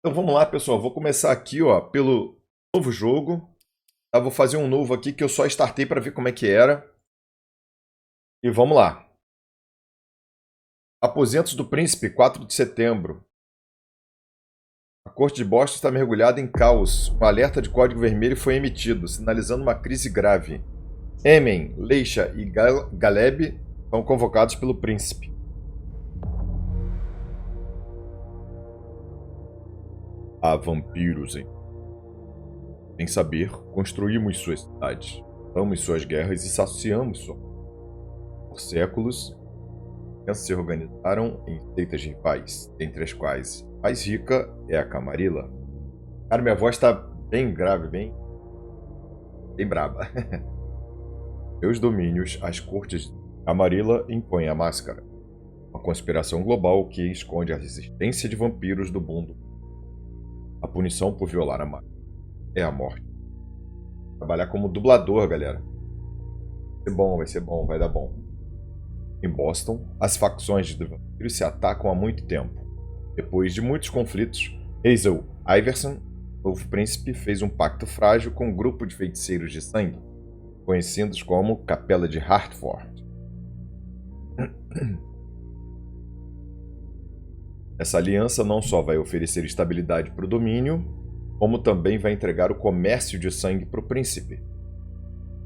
Então vamos lá, pessoal. Vou começar aqui, ó, pelo novo jogo. Tá? Vou fazer um novo aqui que eu só startei para ver como é que era. E vamos lá. Aposentos do Príncipe, 4 de setembro. A corte de Boston está mergulhada em caos. Um alerta de código vermelho foi emitido, sinalizando uma crise grave. Emem, Leysha e Galeb são convocados pelo príncipe. Há vampiros, hein? Sem saber, construímos suas cidades, damos suas guerras e saciamos sua. Por séculos, as se organizaram em seitas rivais, entre as quais a mais rica é a Camarilla. Cara, minha voz tá bem grave, bem braba. Meus domínios, as cortes de Camarilla impõem a máscara. Uma conspiração global que esconde a resistência de vampiros do mundo. A punição por violar a máscara é a morte. Trabalhar como dublador, galera. Vai ser bom, vai dar bom. Em Boston, as facções de vampiros se atacam há muito tempo. Depois de muitos conflitos, Hazel Iverson, novo príncipe, fez um pacto frágil com um grupo de feiticeiros de sangue, conhecidos como Capela de Hartford. Essa aliança não só vai oferecer estabilidade para o domínio, como também vai entregar o comércio de sangue para o príncipe.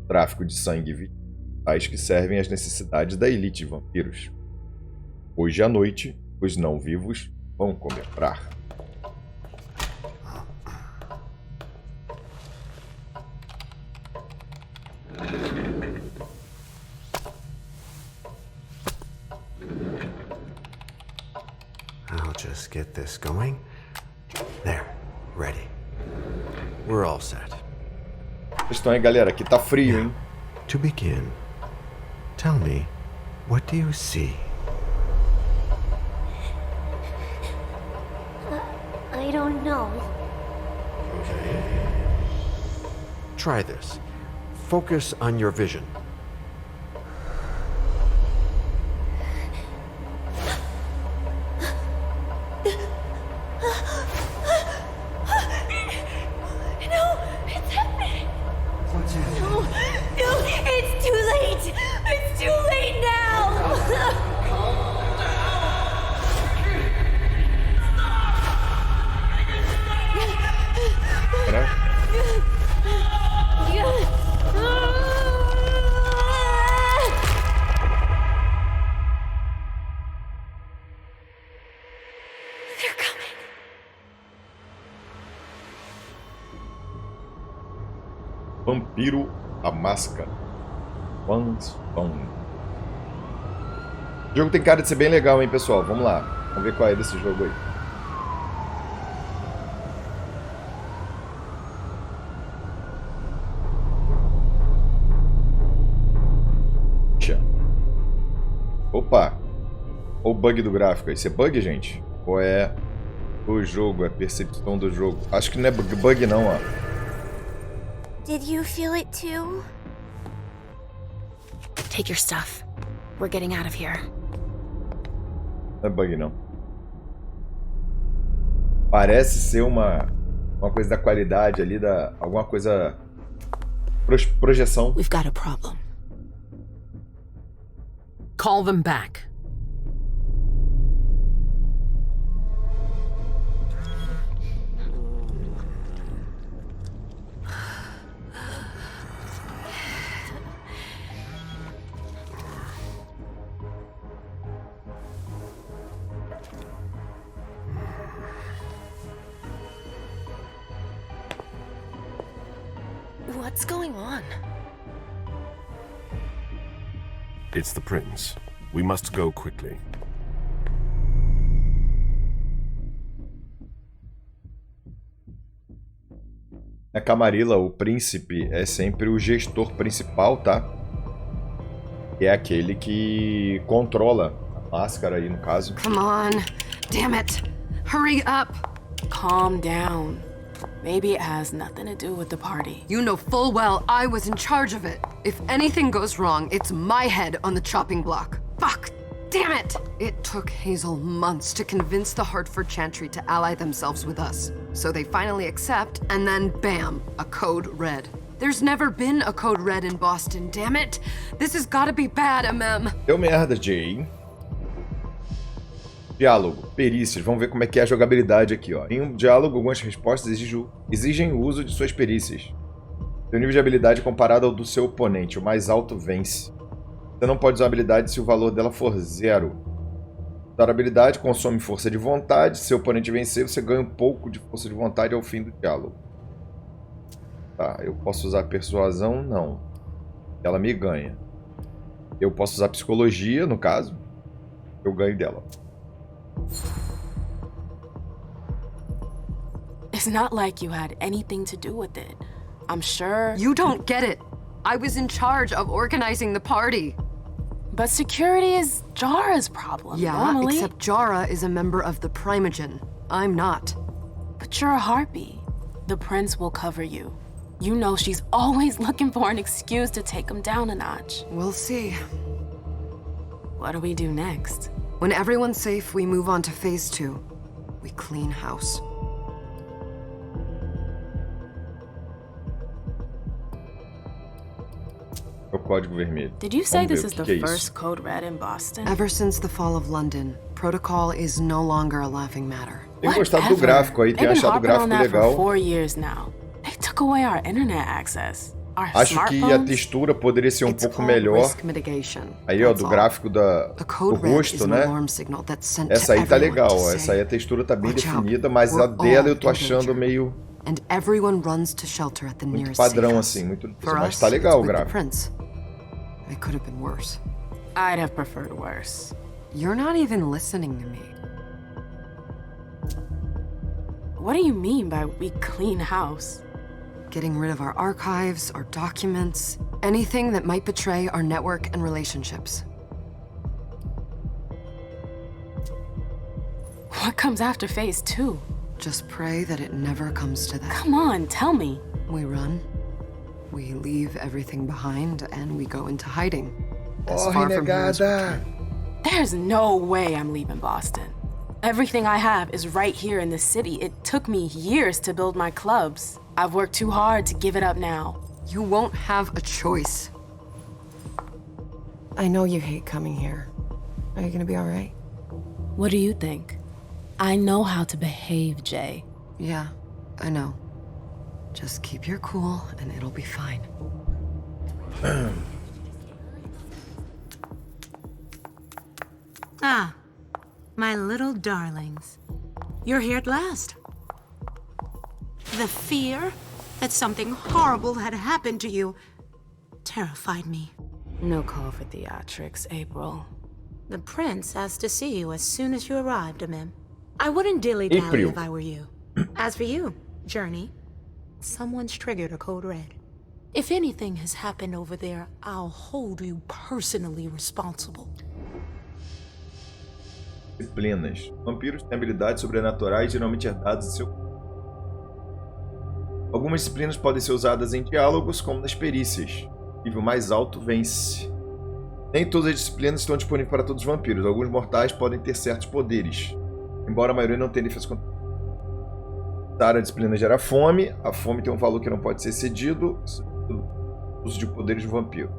Tráfico de sangue vitais que servem às necessidades da elite de vampiros. Hoje à noite, os não-vivos vão comemorar. I'll just get this going. There, ready. We're all set. Estão aí, galera, aqui tá frio, hein? To begin, tell me, what do you see? I don't know. Okay. Try this. Focus on your vision. Vampiro, a máscara. Swansong. O jogo tem cara de ser bem legal, hein, pessoal? Vamos lá. Vamos ver qual é desse jogo aí. Opa! Olha o bug do gráfico aí. Isso é bug, gente? Ou é o jogo, é a percepção do jogo? Acho que não é bug não, ó. Did you feel it too? Take your stuff. We're getting out of here. Não é bug não. Parece ser uma coisa da qualidade ali, alguma coisa... projeção. We've got a problem. Call them back. What's going on? It's the prince. We must go quickly. A Camarilla, o príncipe, é sempre o gestor principal, tá? É aquele que controla a máscara aí, no caso. Come on. Damn it. Hurry up. Calm down. Maybe it has nothing to do with the party. You know full well I was in charge of it. If anything goes wrong, it's my head on the chopping block. Fuck! Damn it! It took Hazel months to convince the Hartford Chantry to ally themselves with us. So they finally accept, and then bam, a code red. There's never been a code red in Boston, damn it! This has gotta be bad, Emem. Deu merda, Jay. Diálogo, perícias. Vamos ver como é que é a jogabilidade aqui, ó. Em um diálogo, algumas respostas exigem o uso de suas perícias. Seu nível de habilidade é comparado ao do seu oponente. O mais alto vence. Você não pode usar a habilidade se o valor dela for 0. Usar a habilidade consome força de vontade. Se seu oponente vencer, você ganha um pouco de força de vontade ao fim do diálogo. Tá, eu posso usar persuasão? Não. Ela me ganha. Eu posso usar psicologia, no caso. Eu ganho dela. It's not like you had anything to do with it. I'm sure... You don't get it. I was in charge of organizing the party. But security is Jara's problem, Yeah, normally. except Jara is a member of the Primogen. I'm not. But you're a harpy. The prince will cover you. You know she's always looking for an excuse to take him down a notch. We'll see. What do we do next? When everyone's safe, we move on to phase 2. We clean house. O código vermelho. Did you say Vamos this ver is o que the que é first isso. code red in Boston? Ever since the fall of London, protocol is no longer a laughing matter. Tenho gostado do Whatever. gráfico aí, tenho They've been achado o harping on gráfico that for legal. 4 years now. They took away our internet access. Our Acho que a smartphones. textura poderia ser um It's pouco called melhor. risk mitigation. Aí, ó, That's do all. gráfico do A code red is rosto, an né? alarm signal that's sent Essa to aí tá everyone legal, to ó. say, Essa aí a textura tá bem "Watch out, definida, mas a we're dela eu all tô in achando danger." meio And everyone runs to shelter at the muito nearest padrão safe assim, house. muito For mas us, tá legal o it's with the gráfico. prince. It could have been worse. I'd have preferred worse. You're not even listening to me. What do you mean by we clean house? Getting rid of our archives, our documents, anything that might betray our network and relationships. What comes after phase 2? Just pray that it never comes to that. Come on, tell me. We run, we leave everything behind, and we go into hiding. As far from here as we can. There's no way I'm leaving Boston. Everything I have is right here in the city. It took me years to build my clubs. I've worked too hard to give it up now. You won't have a choice. I know you hate coming here. Are you gonna be all right? What do you think? I know how to behave, Jay. Yeah, I know. Just keep your cool and it'll be fine. Ah, my little darlings. You're here at last. The fear that something horrible had happened to you terrified me. No call for theatrics, April. The prince asked to see you as soon as you arrived, Emem. I wouldn't dilly-dally April. if I were you. As for you, Journey, someone's triggered a code red. If anything has happened over there, I'll hold you personally responsible. Disciplinas. Vampiros têm habilidades sobrenaturais geralmente herdadas de seu. Algumas disciplinas podem ser usadas em diálogos, como nas perícias. O nível mais alto vence. Nem todas as disciplinas estão disponíveis para todos os vampiros. Alguns mortais podem ter certos poderes, embora a maioria não tenha defesa contra. A disciplina gera fome. A fome tem um valor que não pode ser excedido. Uso de poderes do vampiro.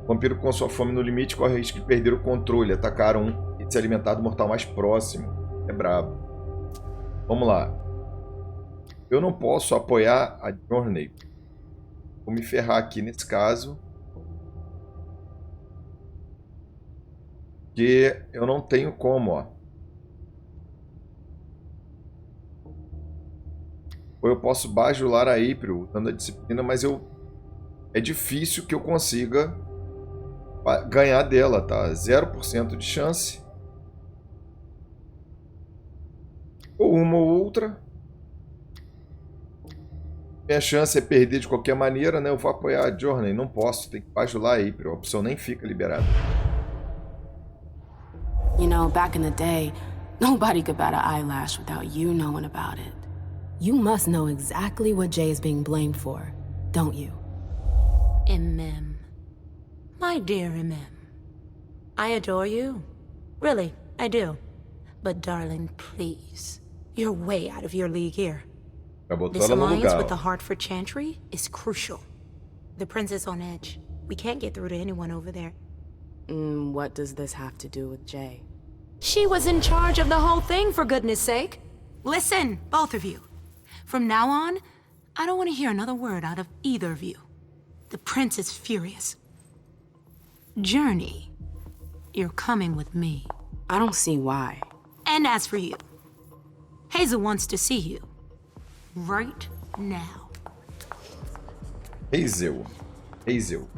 O vampiro com sua fome no limite corre o risco de perder o controle, atacar um e se alimentar do mortal mais próximo. É brabo. Vamos lá. Eu não posso apoiar a Journey. Vou me ferrar aqui nesse caso. Porque eu não tenho como, ó. Ou eu posso bajular a April usando a disciplina, mas é difícil que eu consiga ganhar dela, tá? 0% de chance. Ou uma ou outra. Minha chance é perder de qualquer maneira, né? Eu vou apoiar a Journey. Não posso, tem que bajular a April. A opção nem fica liberada. You know, back in the day, nobody could bat an eyelash without you knowing about it. You must know exactly what Jay is being blamed for, don't you? Emem. My dear Emem. I adore you. Really, I do. But darling, please. You're way out of your league here. Já botou This ela no alliance lugar. with the Ó. Hartford Chantry is crucial. The prince is on edge. We can't get through to anyone over there. What does this have to do with Jay? She was in charge of the whole thing, for goodness sake. Listen, both of you. From now on, I don't want to hear another word out of either of you. The prince is furious. Journey, you're coming with me. I don't see why. And as for you, Hazel wants to see you. Right now. Hazel. Hazel.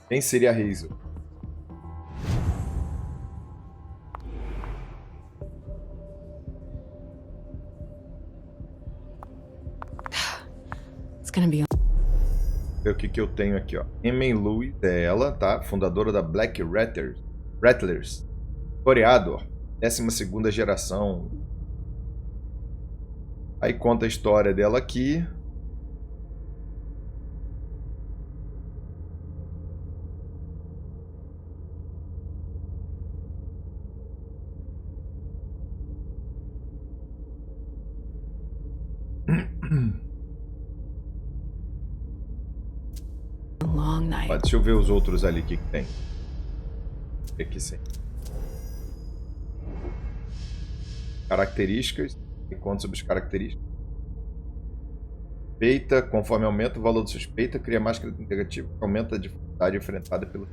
Quem seria a Hazel? It's gonna be. O que eu tenho aqui, ó. Emem Lewis é ela, tá? Fundadora da Black Rattlers. Historiador. 12ª geração. Aí conta a história dela aqui. Long night. Ó, deixa eu ver os outros ali, o que tem. Aqui sim. Características. E conta sobre as características. Suspeita. Conforme aumenta o valor da suspeita, cria máscara negativa. Aumenta a dificuldade enfrentada pelo...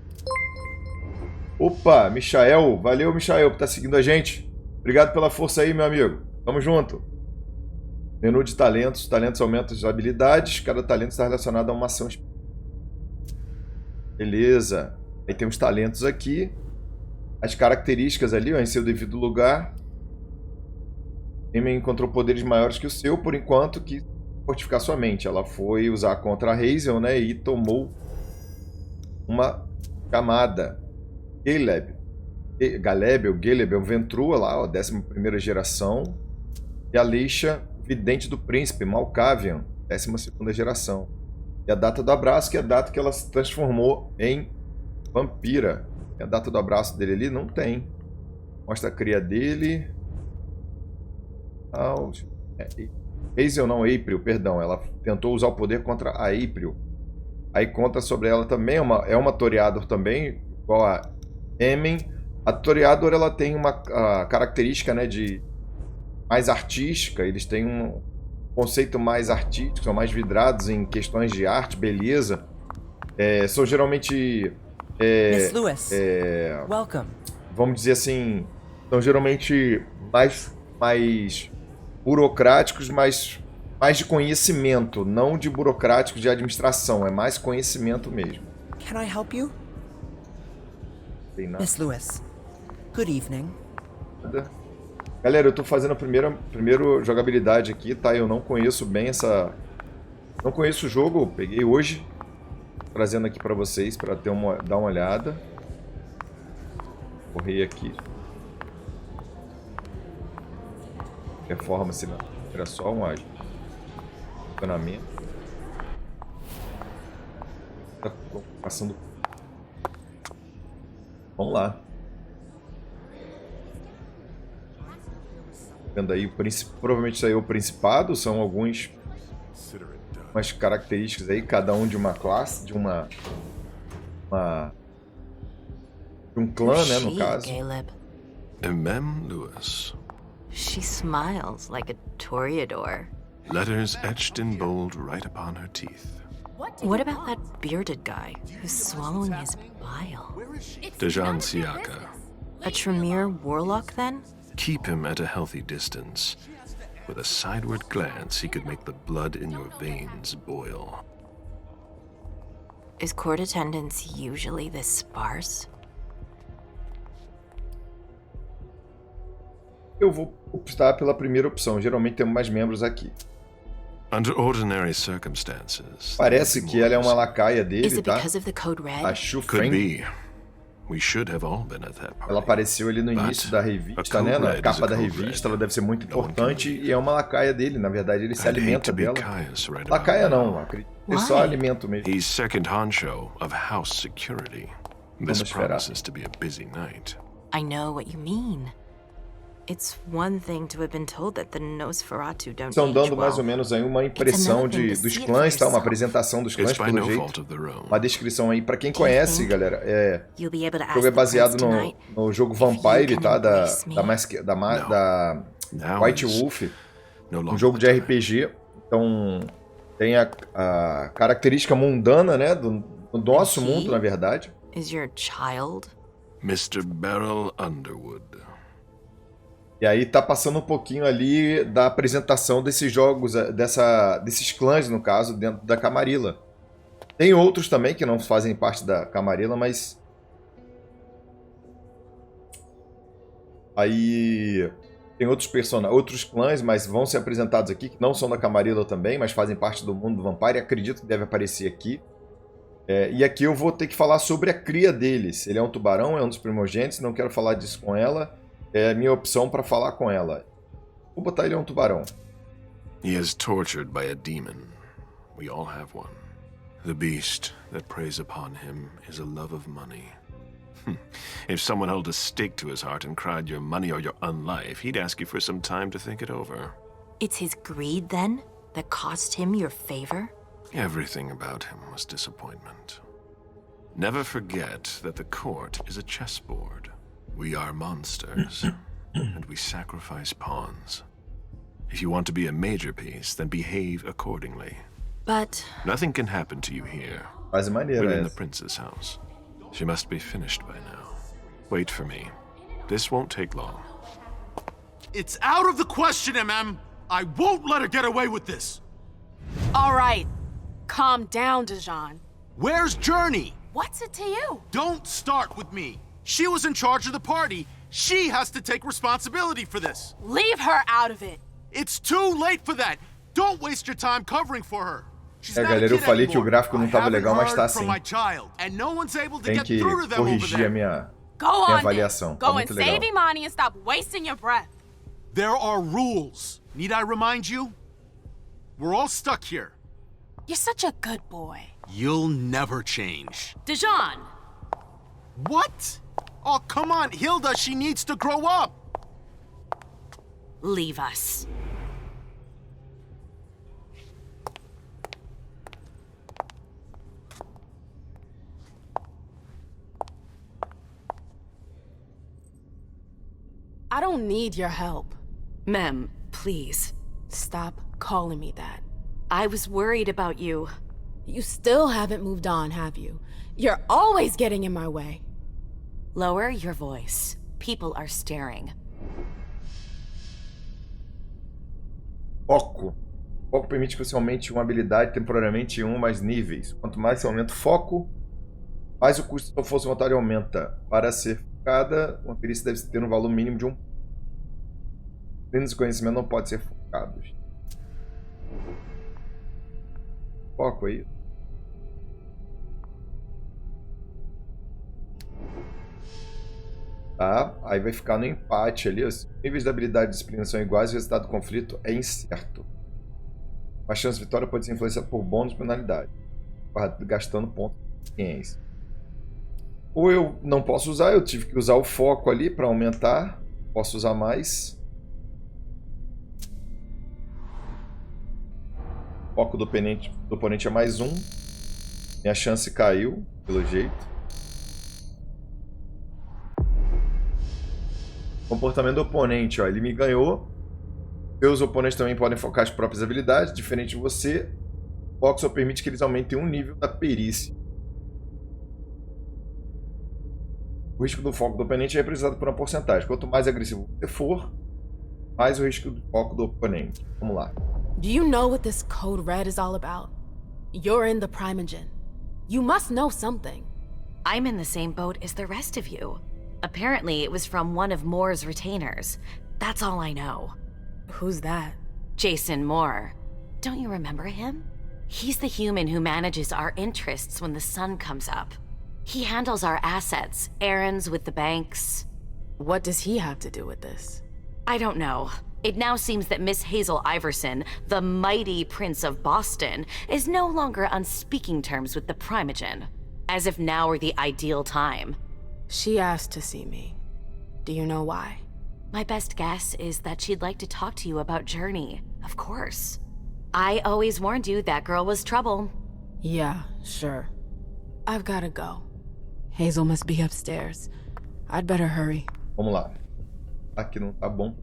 Opa, Michael. Valeu, Michael, por estar seguindo a gente. Obrigado pela força aí, meu amigo. Tamo junto. Menu de talentos. Talentos aumentam as habilidades. Cada talento está relacionado a uma ação específica. Beleza. Aí tem os talentos aqui. As características ali, ó, em seu devido lugar. Emem encontrou poderes maiores que o seu, por enquanto, que fortificar sua mente. Ela foi usar contra a Hazel, né? E tomou uma camada. Galeb é um Ventrua lá, ó, 11ª geração. E a Leysha, vidente do príncipe, Malkavian, 12ª geração. E a data do abraço, que é a data que ela se transformou em vampira. E a data do abraço dele ali não tem. Mostra a cria dele. Hazel não, April, perdão. Ela tentou usar o poder contra a April. Aí conta sobre ela também. É uma Toreador também, igual a Emem. A Toreador, ela tem uma característica, né, de mais artística. Eles têm um conceito mais artístico, são mais vidrados em questões de arte, beleza. São geralmente... Miss Lewis, welcome. Vamos dizer assim, são geralmente mais burocráticos, mais de conhecimento, não de burocráticos de administração, é mais conhecimento mesmo. Can I help you? Miss Lewis, good evening. Galera, eu tô fazendo a primeira jogabilidade aqui, tá? Eu não conheço bem essa... Não conheço o jogo, peguei hoje, trazendo aqui pra vocês, pra dar uma olhada. Correr aqui. Performance, era só um funcionamento. Tá passando. Vamos lá. Vendo aí, provavelmente isso aí é o Principado, são umas características aí, cada um de uma classe, de um clã, né, no caso. Galeb? Emem Lewis. She smiles like a toreador. Letters etched in bold right upon her teeth. What about that bearded guy who's swallowing his bile? Dejan Siaka. A Tremere warlock, then? Keep him at a healthy distance. With a sideward glance, he could make the blood in your veins boil. Is court attendance usually this sparse? Eu vou optar pela primeira opção. Geralmente temos mais membros aqui. Under ordinary circumstances, Parece que ela é uma lacaia Is dele, it tá? because of the code red? A Shu could Feng. be. We should have all been at that party. Ela apareceu ali no início da revista, né? Na capa da revista, ela deve ser muito importante e é uma lacaia dele. Na verdade, ele se I'd hate alimenta to be dela. caius right about Lacaia now. não, acredito. Ele só alimenta mesmo. He's second honcho of house security. This Vamos esperar. promises to be a busy night. I know what you mean. It's one thing to have been told that the Nosferatu don't Estão age dando mais ou well. menos aí uma impressão dos clãs, tá? Uma apresentação dos clãs, It's by pelo no jeito. fault of their own. Uma descrição aí. Pra quem conhece, galera, You'll be able to o ask jogo é the baseado prince tonight no jogo if you Vampire, can tá? Da embrace me. Now White is Wolf. no Um longer jogo de the time. RPG. Então, tem a característica mundana, né? Do nosso mundo, na verdade. Is your child? Mr. Beryl Underwood. E aí tá passando um pouquinho ali da apresentação desses jogos, desses clãs, no caso, dentro da Camarilla. Tem outros também que não fazem parte da Camarilla, mas... Aí tem outros clãs, mas vão ser apresentados aqui, que não são da Camarilla também, mas fazem parte do mundo do Vampire. Acredito que deve aparecer aqui. E aqui eu vou ter que falar sobre a cria deles. Ele é um tubarão, é um dos primogênitos, não quero falar disso com ela. É a minha opção para falar com ela. Vou botar ele é um tubarão. He is tortured by a demon. We all have one. The beast that preys upon him is a love of money. If someone held a stake to his heart and cried your money or your unlife, he'd ask you for some time to think it over. It's his greed, then, that cost him your favor? Everything about him was disappointment. Never forget that the court is a chessboard. We are monsters, and we sacrifice pawns. If you want to be a major piece, then behave accordingly. But... Nothing can happen to you here. Quase maneiro We're in the essa. prince's house. She must be finished by now. Wait for me. This won't take long. It's out of the question, Emem. I won't let her get away with this. All right. Calm down, Dijon. Where's Journey? What's it to you? Don't start with me. She was in charge of the party. She has to take responsibility for this. Leave her out of it. It's too late for that. Don't waste your time covering for her. She's not a Galera, eu kid falei que o anymore. gráfico não I tava haven't legal, mas tá heard from assim. my child, and no one's able to Tem get que through to them over corrigir a there. minha Go on, then. avaliação. Tá Go and muito save legal. Imani and stop wasting your breath. There are rules. Need I remind you? We're all stuck here. You're such a good boy. You'll never change. Dijon! What? Oh, come on, Hilda, she needs to grow up. leave us. I don't need your help. Mem, please. Stop calling me that. I was worried about you. You still haven't moved on, have you? You're always getting in my way. Lower your voice. People are staring. Foco. Foco permite que você aumente uma habilidade temporariamente em um ou mais níveis. Quanto mais você aumenta o foco, mais o custo da força vontade aumenta. Para ser focada, uma perícia deve ter um valor mínimo de 1. Treinos de conhecimento não podem ser focados. Foco aí. Tá, aí vai ficar no empate ali. Os níveis da habilidade de disciplina são iguais e o resultado do conflito é incerto. A chance de vitória pode ser influenciada por bônus e penalidade, gastando pontos de experiência. Ou eu não posso usar, eu tive que usar o foco ali para aumentar. Posso usar mais. O foco do oponente é mais 1. Minha chance caiu, pelo jeito. Comportamento do oponente, ó, ele me ganhou. Seus oponentes também podem focar as próprias habilidades, diferente de você. O foco só permite que eles aumentem um nível da perícia. O risco do foco do oponente é representado por uma porcentagem. Quanto mais agressivo você for, mais o risco do foco do oponente. Vamos lá. Do you know what this code red is all about? You're in the Primogen. You must know something. I'm in the same boat as the rest of you. Apparently, it was from one of Moore's retainers. That's all I know. Who's that? Jason Moore. Don't you remember him? He's the human who manages our interests when the sun comes up. He handles our assets, errands with the banks. What does he have to do with this? I don't know. It now seems that Miss Hazel Iverson, the mighty Prince of Boston, is no longer on speaking terms with the Primogen. As if now were the ideal time. She asked to see me. Do you know why? My best guess is that she'd like to talk to you about Journey, of course. I always warned you that girl was trouble. Yeah, sure. I've gotta go. Hazel must be upstairs. I'd better hurry. Vamos lá. Aqui não tá bom.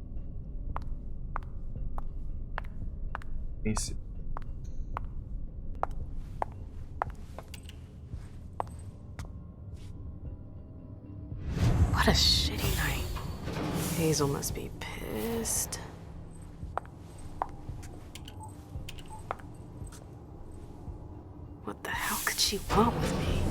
What a shitty night. Hazel must be pissed. What the hell could she want with me?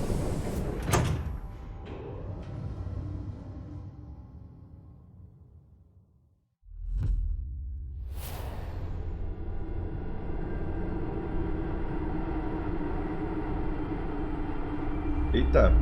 Eita.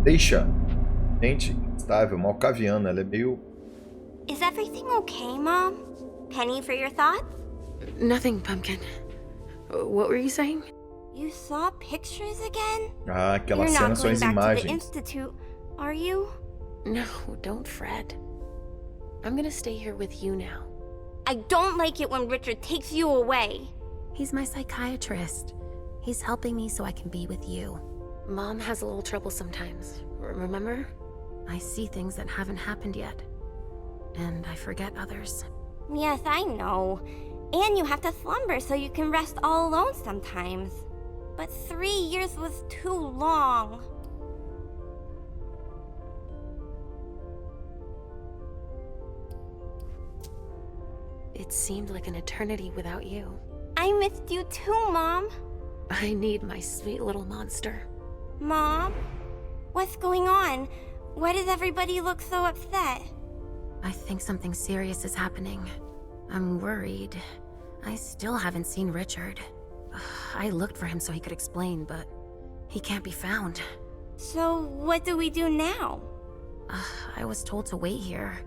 Leysha, gente instável, malcaviana, ela é meio... Is everything okay, Mom? Penny for your thoughts? Nothing, Pumpkin. What were you saying? You saw pictures again? Ah, aquela You're cena not são going as back to the imagens. institute, are you? No, don't fret. I'm gonna stay here with you now. I don't like it when Richard takes you away. He's my psychiatrist. He's helping me so I can be with you. Mom has a little trouble sometimes, remember? I see things that haven't happened yet. And I forget others. Yes, I know. And you have to slumber so you can rest all alone sometimes. But 3 years was too long. It seemed like an eternity without you. I missed you too, Mom. I need my sweet little monster. Mom? What's going on? Why does everybody look so upset? I think something serious is happening. I'm worried. I still haven't seen Richard. I looked for him so he could explain, but he can't be found. So what do we do now? I was told to wait here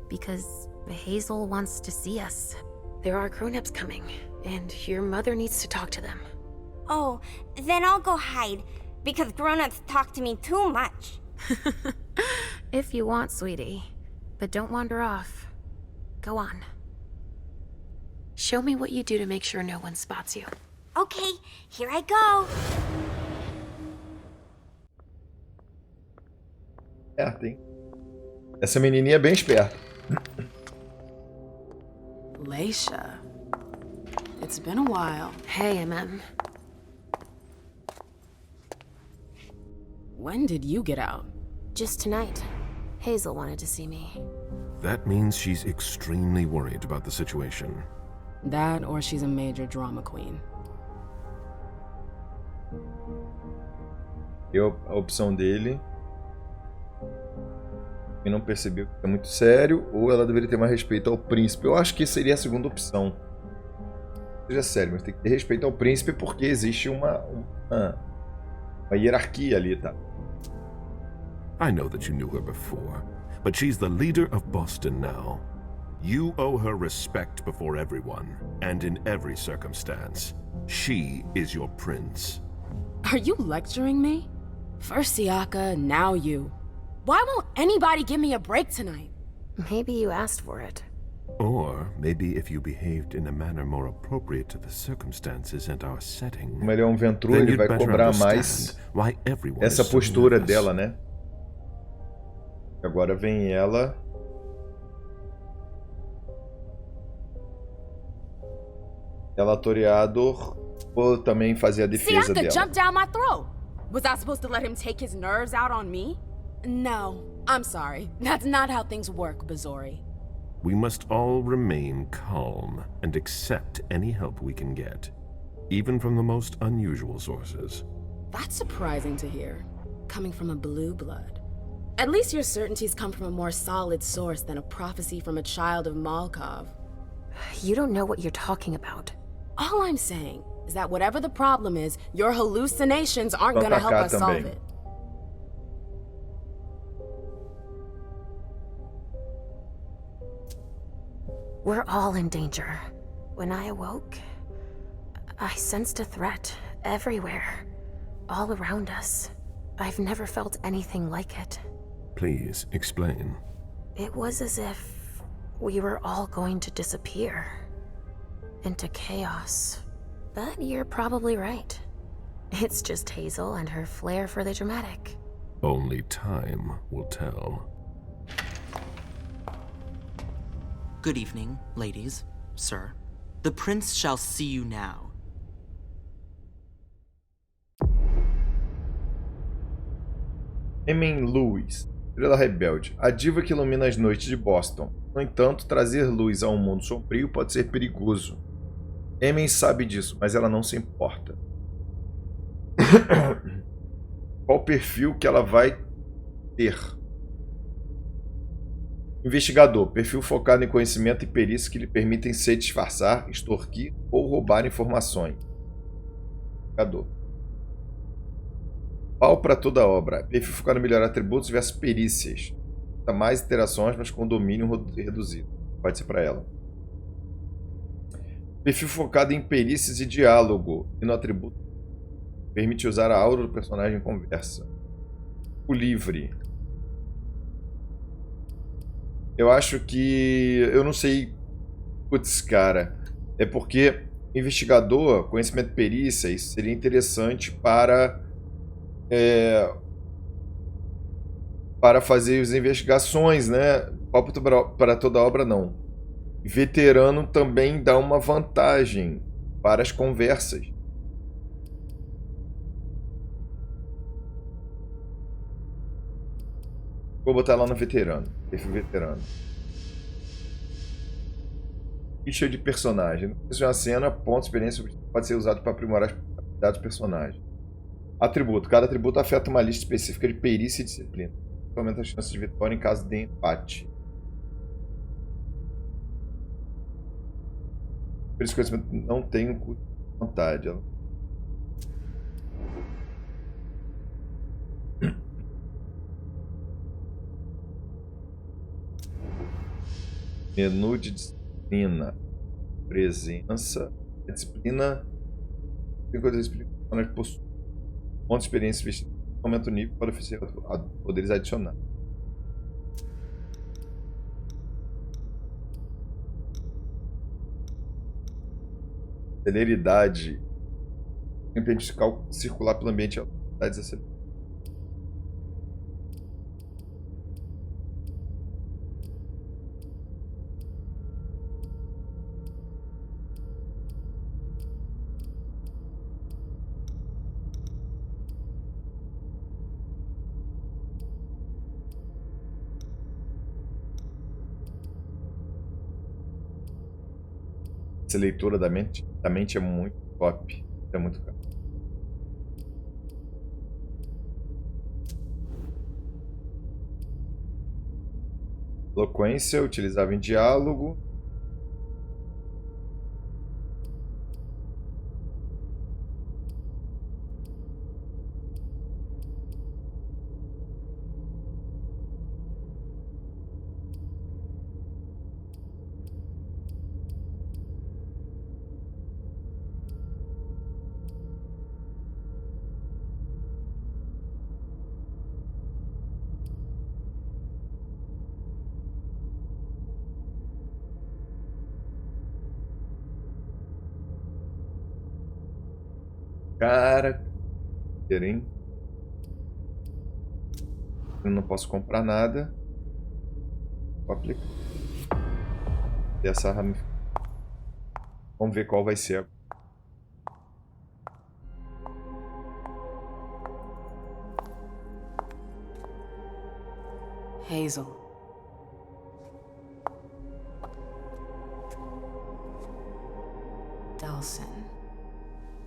because Hazel wants to see us. There are grown-ups coming, and your mother needs to talk to them. Oh, then I'll go hide, because grown-ups talk to me too much. If you want, sweetie. But don't wander off. Go on. Show me what you do to make sure no one spots you. Okay, here I go. Esperta, hein? Essa menininha é bem esperta. Leysha. It's been a while. Hey, Emem. When did you get out? Just tonight. Hazel wanted to see me. That means she's extremely worried about the situation. That or she's a major drama queen. E a opção dele... E não percebeu que é muito sério, ou ela deveria ter mais respeito ao príncipe. Eu acho que seria a segunda opção. Seja sério, mas tem que ter respeito ao príncipe porque existe uma hierarquia ali, tá? I know that you knew her before, but she's the leader of Boston now. You owe her respect before everyone, and in every circumstance. She is your prince. Are you lecturing me? First Siaka, now you. Why won't anybody give me a break tonight? Maybe you asked for it. Or maybe if you behaved in a manner more appropriate to the circumstances and our setting. Como ele é um ventrue, ele vai cobrar mais essa postura dela, né? Agora vem ela. Relatoriador ou também fazer a defesa dela. Jump down my throat. Was I supposed to let him take his nerves out on me? No, I'm sorry. That's not how things work, Bazori. We must all remain calm and accept any help we can get, even from the most unusual sources. That's surprising to hear, coming from a blue blood. At least your certainties come from a more solid source than a prophecy from a child of Malkov. You don't know what you're talking about. All I'm saying is that whatever the problem is, your hallucinations aren't gonna help us solve it. We're all in danger. When I awoke, I sensed a threat everywhere, all around us. I've never felt anything like it. Please, explain. It was as if we were all going to disappear into chaos. But you're probably right. It's just Hazel and her flair for the dramatic. Only time will tell. Good evening, ladies, sir. The prince shall see you now. Emem Luz, estrela rebelde, a diva que ilumina as noites de Boston. No entanto, trazer luz a um mundo sombrio pode ser perigoso. Emem sabe disso, mas ela não se importa. Qual o perfil que ela vai ter? Investigador, perfil focado em conhecimento e perícia que lhe permitem se disfarçar, extorquir ou roubar informações. Investigador. Pau para toda obra, perfil focado em melhorar atributos versus perícias. Dá mais interações, mas com domínio reduzido. Pode ser para ela. Perfil focado em perícias e diálogo e no atributo. Permite usar a aura do personagem em conversa. O livre. Eu acho que... Eu não sei... Putz, cara. É porque investigador, conhecimento de perícia, isso seria interessante para... para fazer as investigações, né? Para toda obra, não. Veterano também dá uma vantagem para as conversas. Vou botar lá no veterano. Perfil veterano. Ficha de personagem. Isso é uma cena, ponto, experiência, pode ser usado para aprimorar as habilidades do personagem. Atributo. Cada atributo afeta uma lista específica de perícia e disciplina. Aumenta as chances de vitória em caso de empate. Por isso, conhecimento não tem um custo de vontade. Menu de disciplina. Presença. A disciplina. Tem coisa de disciplina que possui. Ponto de experiência vestida. Aumenta o nível para oferecer poderes adicionais. Celeridade. Impede circular pelo ambiente a velocidades aceleradas. Essa leitura da mente é muito top. É muito caro. Eloquência, utilizava em diálogo. Cara, hein? Eu não posso comprar nada. Vou aplicar. Essa ramificação. Vamos ver qual vai ser. Hazel. Delson.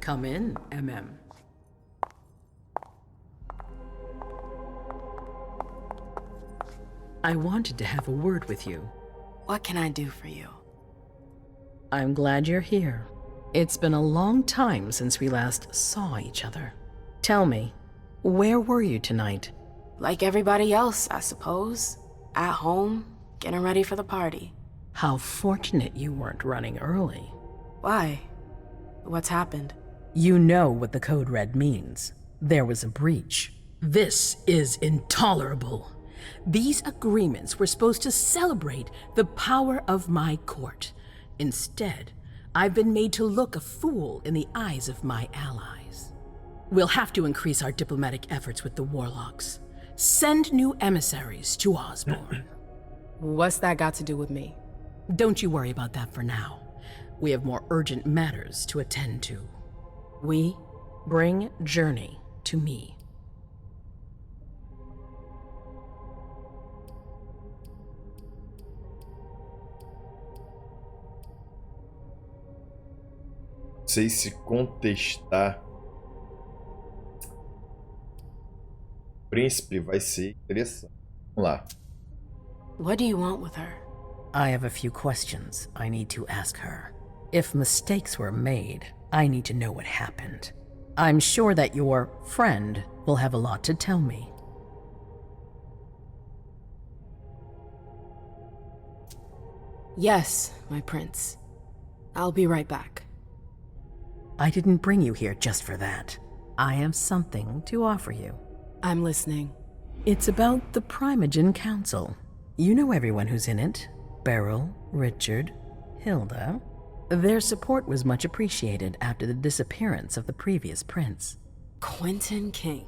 Come in, Emem. I wanted to have a word with you. What can I do for you? I'm glad you're here. It's been a long time since we last saw each other. Tell me, where were you tonight? Like everybody else, I suppose. At home, getting ready for the party. How fortunate you weren't running early. Why? What's happened? You know what the Code Red means. There was a breach. This is intolerable. These agreements were supposed to celebrate the power of my court. Instead, I've been made to look a fool in the eyes of my allies. We'll have to increase our diplomatic efforts with the warlocks. Send new emissaries to Osborne. What's that got to do with me? Don't you worry about that for now. We have more urgent matters to attend to. We bring Journey to me. Não sei se contestar príncipe vai ser interessante. Vamos lá. What do you want with her? I have a few questions I need to ask her. If mistakes were made, I need to know what happened. I'm sure that your friend will have a lot to tell me. Yes, my prince. I'll be right back. I didn't bring you here just for that. I have something to offer you. I'm listening. It's about the Primogen Council. You know everyone who's in it. Beryl, Richard, Hilda. Their support was much appreciated after the disappearance of the previous prince. Quentin King.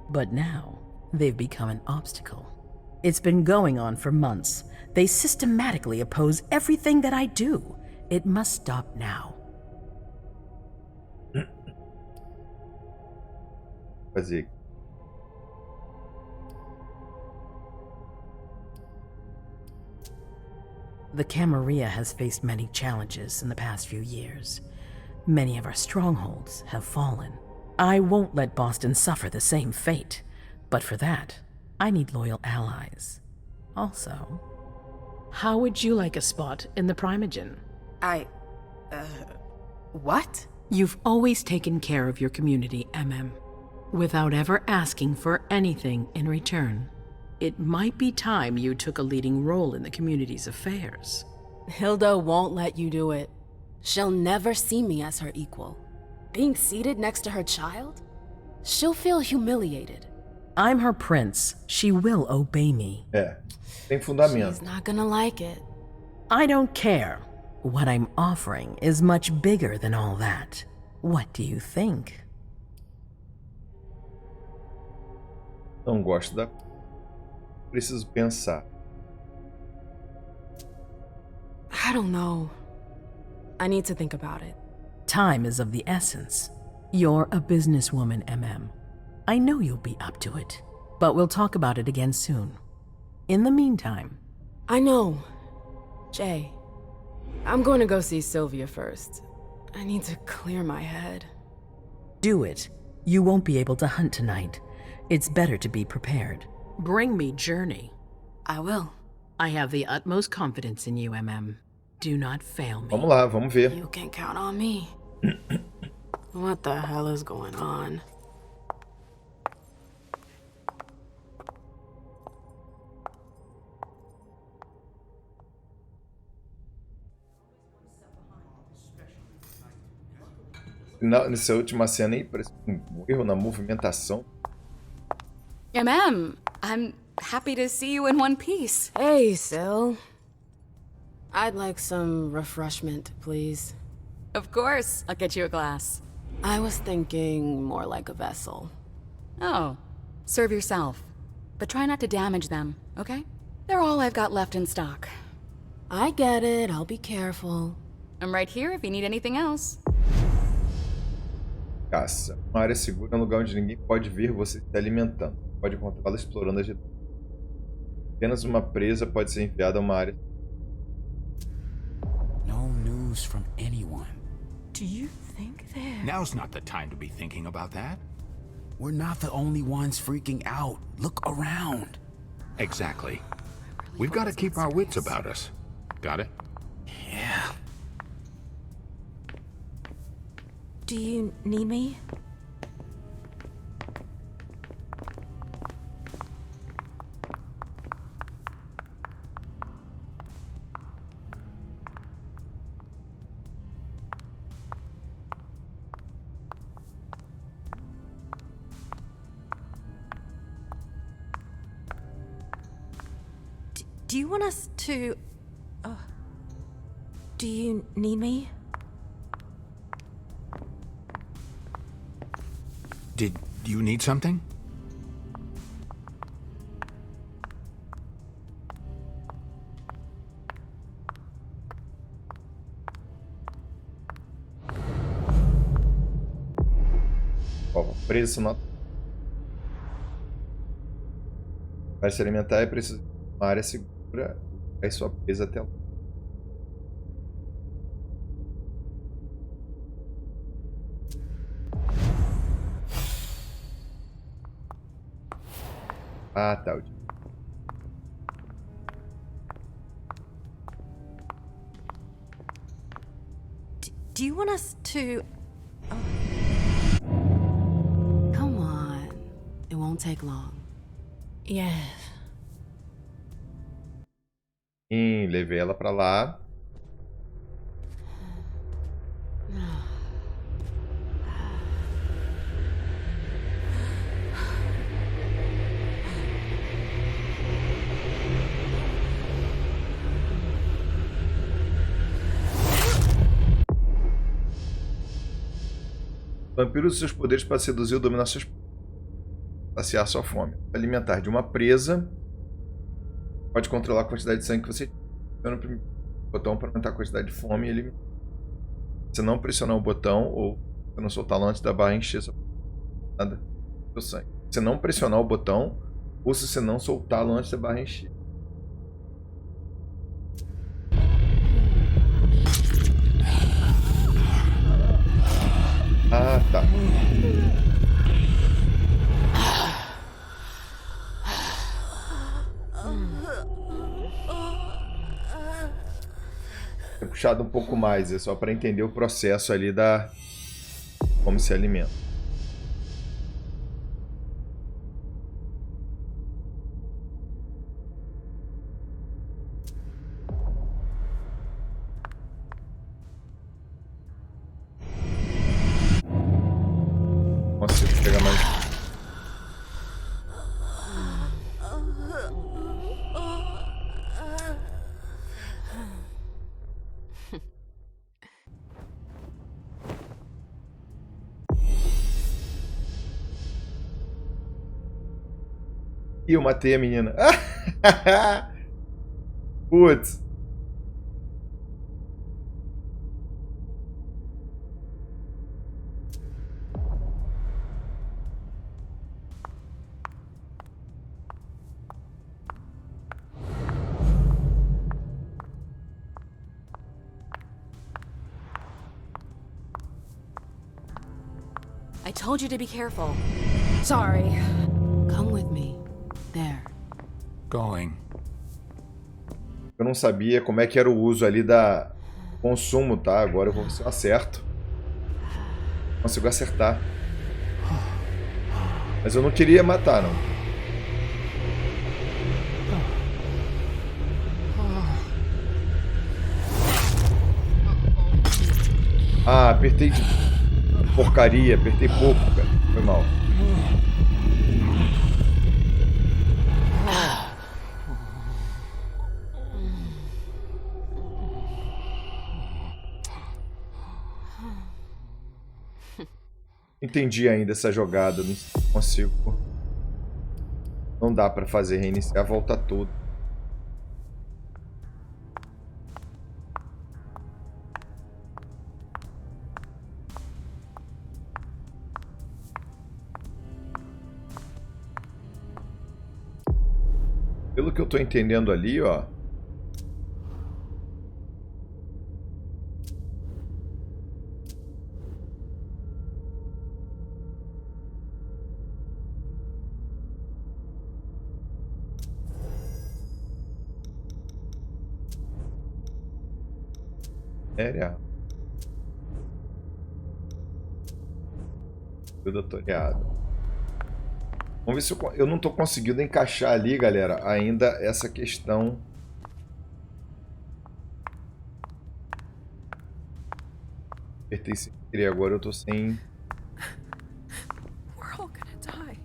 But now, they've become an obstacle. It's been going on for months. They systematically oppose everything that I do. It must stop now. Fazer. The Camarilla has faced many challenges in the past few years. Many of our strongholds have fallen. I won't let Boston suffer the same fate, but for that, I need loyal allies. Also, how would you like a spot in the Primogen? What? You've always taken care of your community, Emem, without ever asking for anything in return. It might be time you took a leading role in the community's affairs. Hilda won't let you do it. She'll never see me as her equal. Being seated next to her child? She'll feel humiliated. I'm her prince. She will obey me. Tem fundamento. She's not gonna like it. I don't care. What I'm offering is much bigger than all that. What do you think? Não gosto da... Preciso pensar. I don't know. I need to think about it. Time is of the essence. You're a businesswoman, Emem. I know you'll be up to it, but we'll talk about it again soon. In the meantime... I know. Jay, I'm going to go see Sylvia first. I need to clear my head. Do it. You won't be able to hunt tonight. It's better to be prepared. Bring me Journey. I will. I have the utmost confidence in you, Emem. Do not fail me. Vamos lá, vamos ver. You can count on me. What the hell is going on? Nessa última cena aí, parece um erro na movimentação. Emem, I'm happy to see you in one piece. Hey, Syl. I'd like some refreshment, please. Of course, I'll get you a glass. I was thinking more like a vessel. Oh, serve yourself. But try not to damage them, okay? They're all I've got left in stock. I get it, I'll be careful. I'm right here if you need anything else. Caça. Uma área segura é um lugar onde ninguém pode ver você se alimentando. Pode encontrá-la explorando as redes. Apenas uma presa pode ser enviada a uma área. No news from anyone. Do you think they're... Now's not the time to be thinking about that. We're not the only ones freaking out. Look around. Exactly. We've got to keep our wits about us. Got it? Yeah. Do you need me? Do you want us to... do you need me? Did you need something? Ó, preço não. Para se alimentar é preciso uma área segura. Aí sua presa até lá. Ah, tá. Do you want us to... Come on. It won't take long. Yes. Levei ela pra lá. Vampiro usa seus poderes para seduzir ou dominar seus... saciar sua fome. Alimentar de uma presa. Pode controlar a quantidade de sangue que você... Pressiona o primeiro botão para aumentar a quantidade de fome e eliminar. Se não pressionar o botão ou se não soltá-lo antes da barra encher seu sangue. Se não pressionar o botão ou se você não soltá-lo antes da barra encher. Ah, tá. É puxado um pouco mais, é só para entender o processo ali da como se alimenta. Consigo pegar mais. E eu matei a menina. Putz. I told you to be careful. Sorry. Come with me. There. Going. Eu não sabia como é que era o uso ali da consumo, tá? Agora eu vou ver se eu acerto. Consigo acertar. Mas eu não queria matar, não. Ah, apertei de porcaria, apertei pouco, cara. Foi mal. Entendi ainda essa jogada, não consigo. Não dá pra fazer reiniciar a volta toda. Pelo que eu tô entendendo ali, ó. Sério? Doutorado. Vamos ver se eu não tô conseguindo encaixar ali, galera, ainda essa questão. Pertence a agora eu tô sem. We're all gonna die.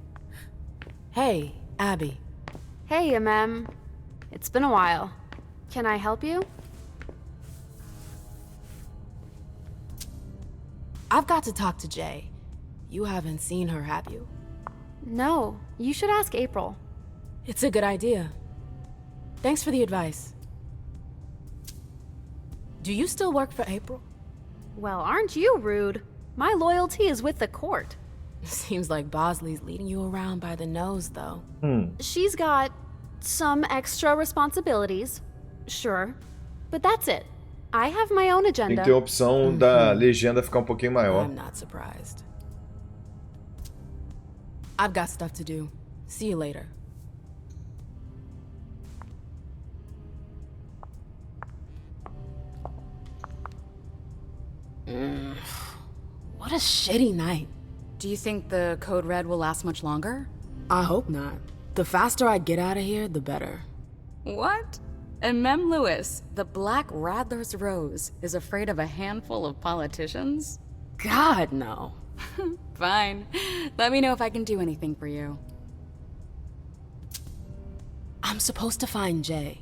Hey, Abby. Hey, Emem. It's been a while. Can I help you? I've got to talk to Jay. You haven't seen her, have you? No, you should ask April. It's a good idea. Thanks for the advice. Do you still work for April? Well, aren't you rude? My loyalty is with the court. Seems like Bosley's leading you around by the nose, though. She's got some extra responsibilities, sure, but that's it. I have my own Tem agenda. que ter a opção da legenda ficar um pouquinho maior. I'm not surprised. I've got stuff to do. See you later. What a shitty night. Do you think the Code Red will last much longer? I hope not. The faster I get out of here, the better. What? Emem Lewis, the Black Rattler's Rose, is afraid of a handful of politicians? God, no. Fine. Let me know if I can do anything for you. I'm supposed to find Jay.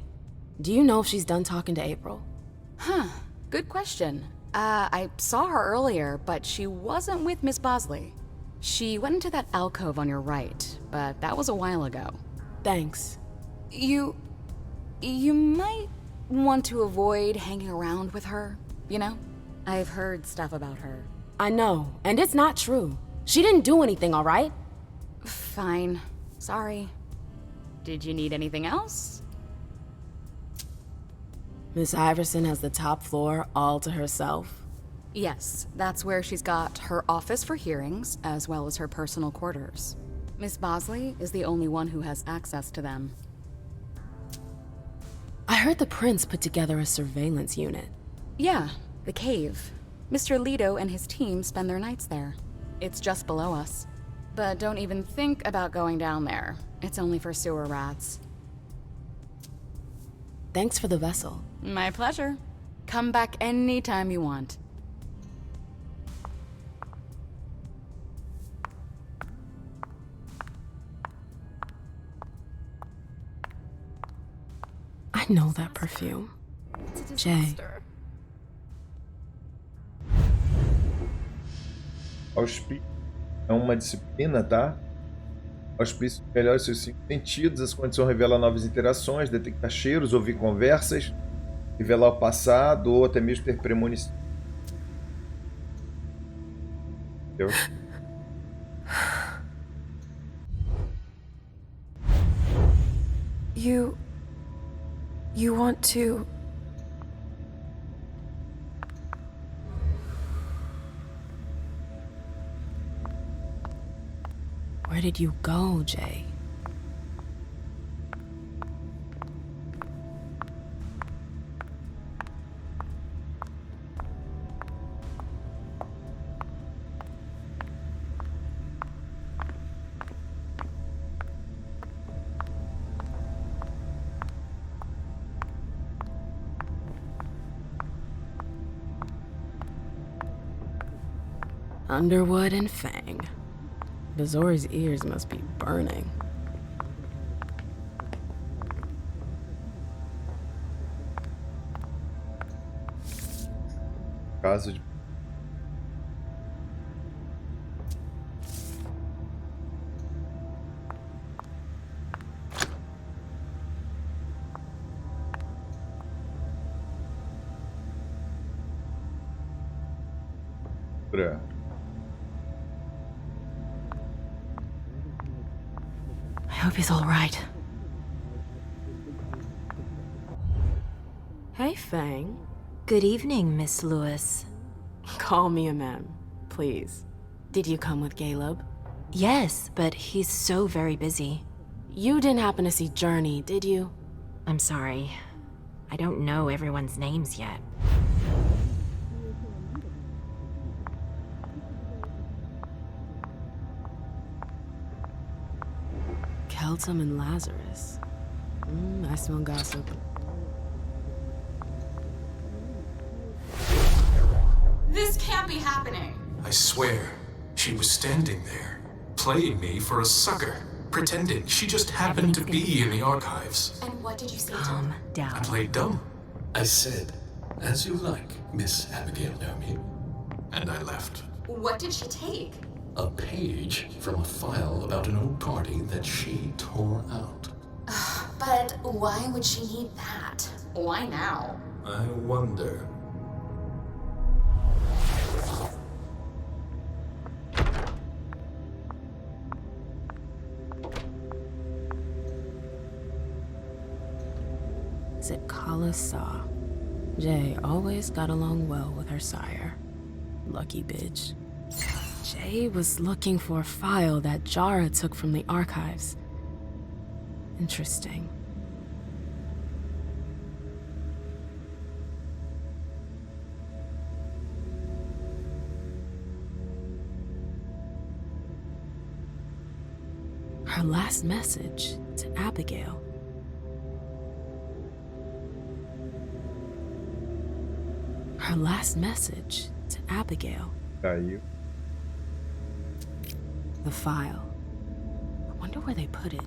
Do you know if she's done talking to April? Huh. Good question. I saw her earlier, but she wasn't with Miss Bosley. She went into that alcove on your right, but that was a while ago. Thanks. You might want to avoid hanging around with her, you know? I've heard stuff about her. I know, and it's not true. She didn't do anything, all right? Fine. Sorry. Did you need anything else? Miss Iverson has the top floor all to herself. Yes, that's where she's got her office for hearings, as well as her personal quarters. Miss Bosley is the only one who has access to them. I heard the prince put together a surveillance unit. Yeah, the cave. Mr. Lido and his team spend their nights there. It's just below us. But don't even think about going down there. It's only for sewer rats. Thanks for the vessel. My pleasure. Come back anytime you want. I know that perfume. Jay. Auspício é uma disciplina, tá? Auspício melhora seus 5 sentidos. Essa condição revela novas interações, detectar cheiros, ouvir conversas, revelar o passado ou até mesmo ter premonição. Entendeu? You want to... Where did you go, Jay? Underwood and Fang. Bazori's ears must be burning. Caso de... I hope he's all right. Hey, Fang. Good evening, Miss Lewis. Call me Emem, please. Did you come with Galeb? Yes, but he's so very busy. You didn't happen to see Journey, did you? I'm sorry. I don't know everyone's names yet. Keltum and Lazarus. I smell gossip. This can't be happening. I swear, she was standing there, playing me for a sucker, pretending she just happened to be in the archives. And what did you say to Calm him? down. I played dumb. I said, "As you like, Miss Abigail Naomi." And I left. What did she take? A page from a file about an old party that she tore out. But why would she need that? Why now? I wonder. Zitkala saw. Jay always got along well with her sire. Lucky bitch. Jay was looking for a file that Jara took from the archives. Interesting. Her last message to Abigail. Her last message to Abigail. Caiu. The file. I wonder where they put it.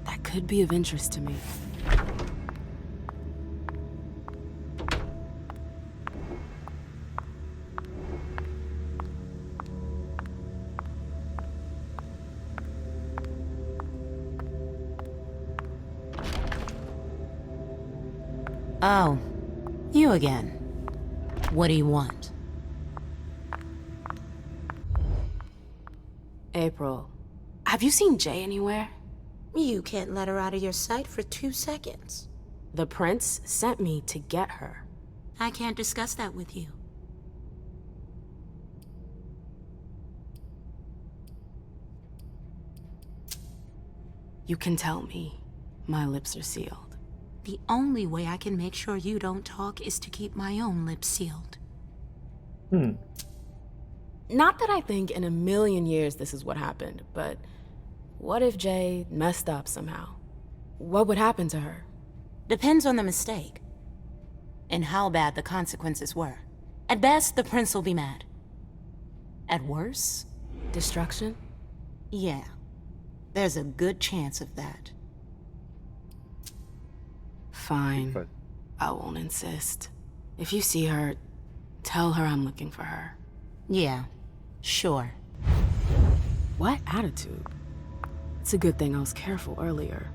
That could be of interest to me. Oh, you again. What do you want? April, have you seen Jay anywhere? You can't let her out of your sight for 2 seconds. The prince sent me to get her. I can't discuss that with you. You can tell me. My lips are sealed. The only way I can make sure you don't talk is to keep my own lips sealed. Not that I think in a million years this is what happened, but what if Jay messed up somehow? What would happen to her? Depends on the mistake. And how bad the consequences were. At best, the prince will be mad. At worst? Destruction? Yeah. There's a good chance of that. Fine. I won't insist. If you see her, tell her I'm looking for her. Yeah, sure. What attitude? It's a good thing I was careful earlier.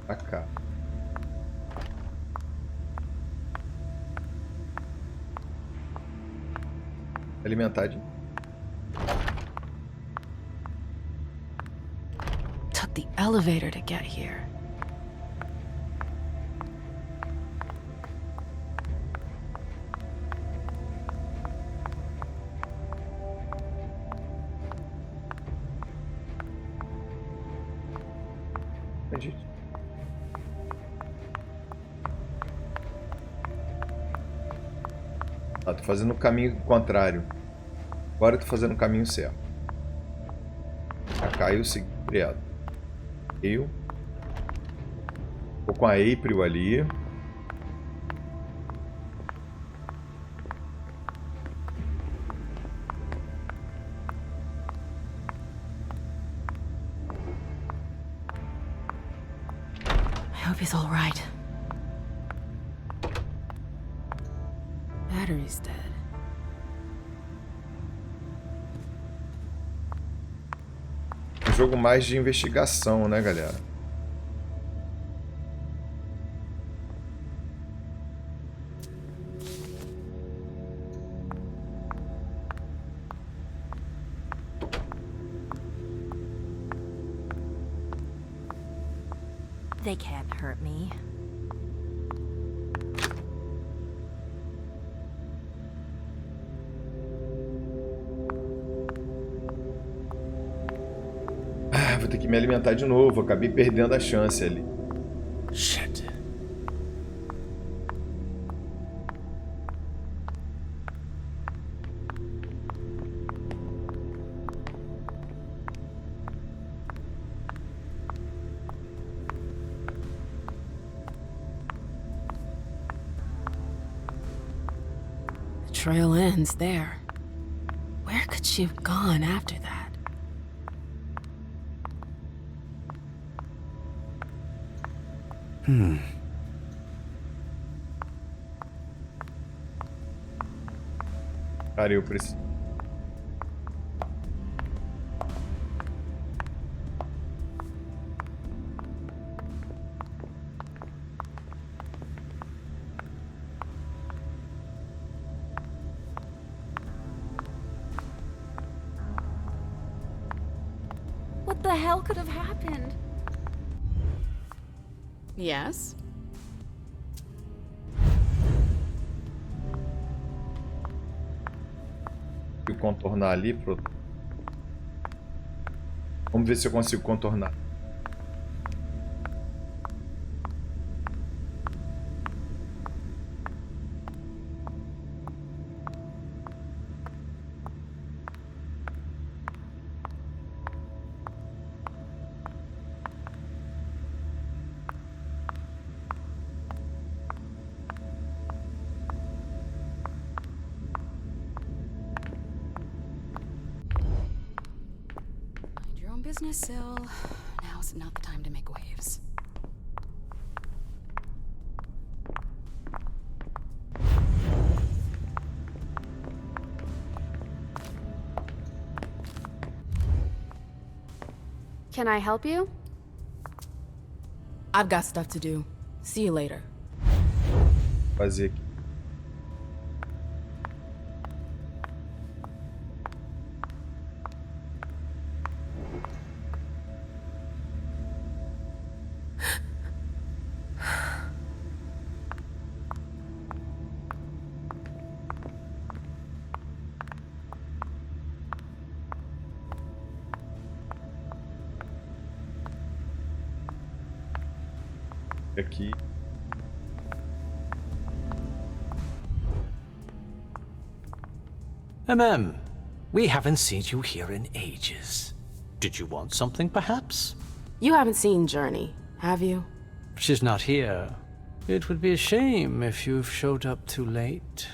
Acá. Alimentar de... Took the elevator to get here. Acredite. Ah, tô fazendo o caminho contrário. Agora eu tô fazendo o caminho certo. Acá eu segui criado. Eu. Tô com a April ali. I hope he's all right. Battery's dead. Um jogo mais de investigação, né, galera? They can't hurt me. Vou ter que me alimentar de novo. Acabei perdendo a chance ali. Shit. The trail ends there. Where could she have gone after that? Cara, eu preciso. What the hell could have happened? Yes? Contornar ali pro... Vamos ver se eu consigo contornar. Business, Syl. Now's not the time to make waves. Can I help you? I've got stuff to do. See you later. Fazer aqui. Aqui. Emem, we haven't seen you here in ages. Did you want something, perhaps? You haven't seen Journey, have you? She's not here. It would be a shame if you've showed up too late.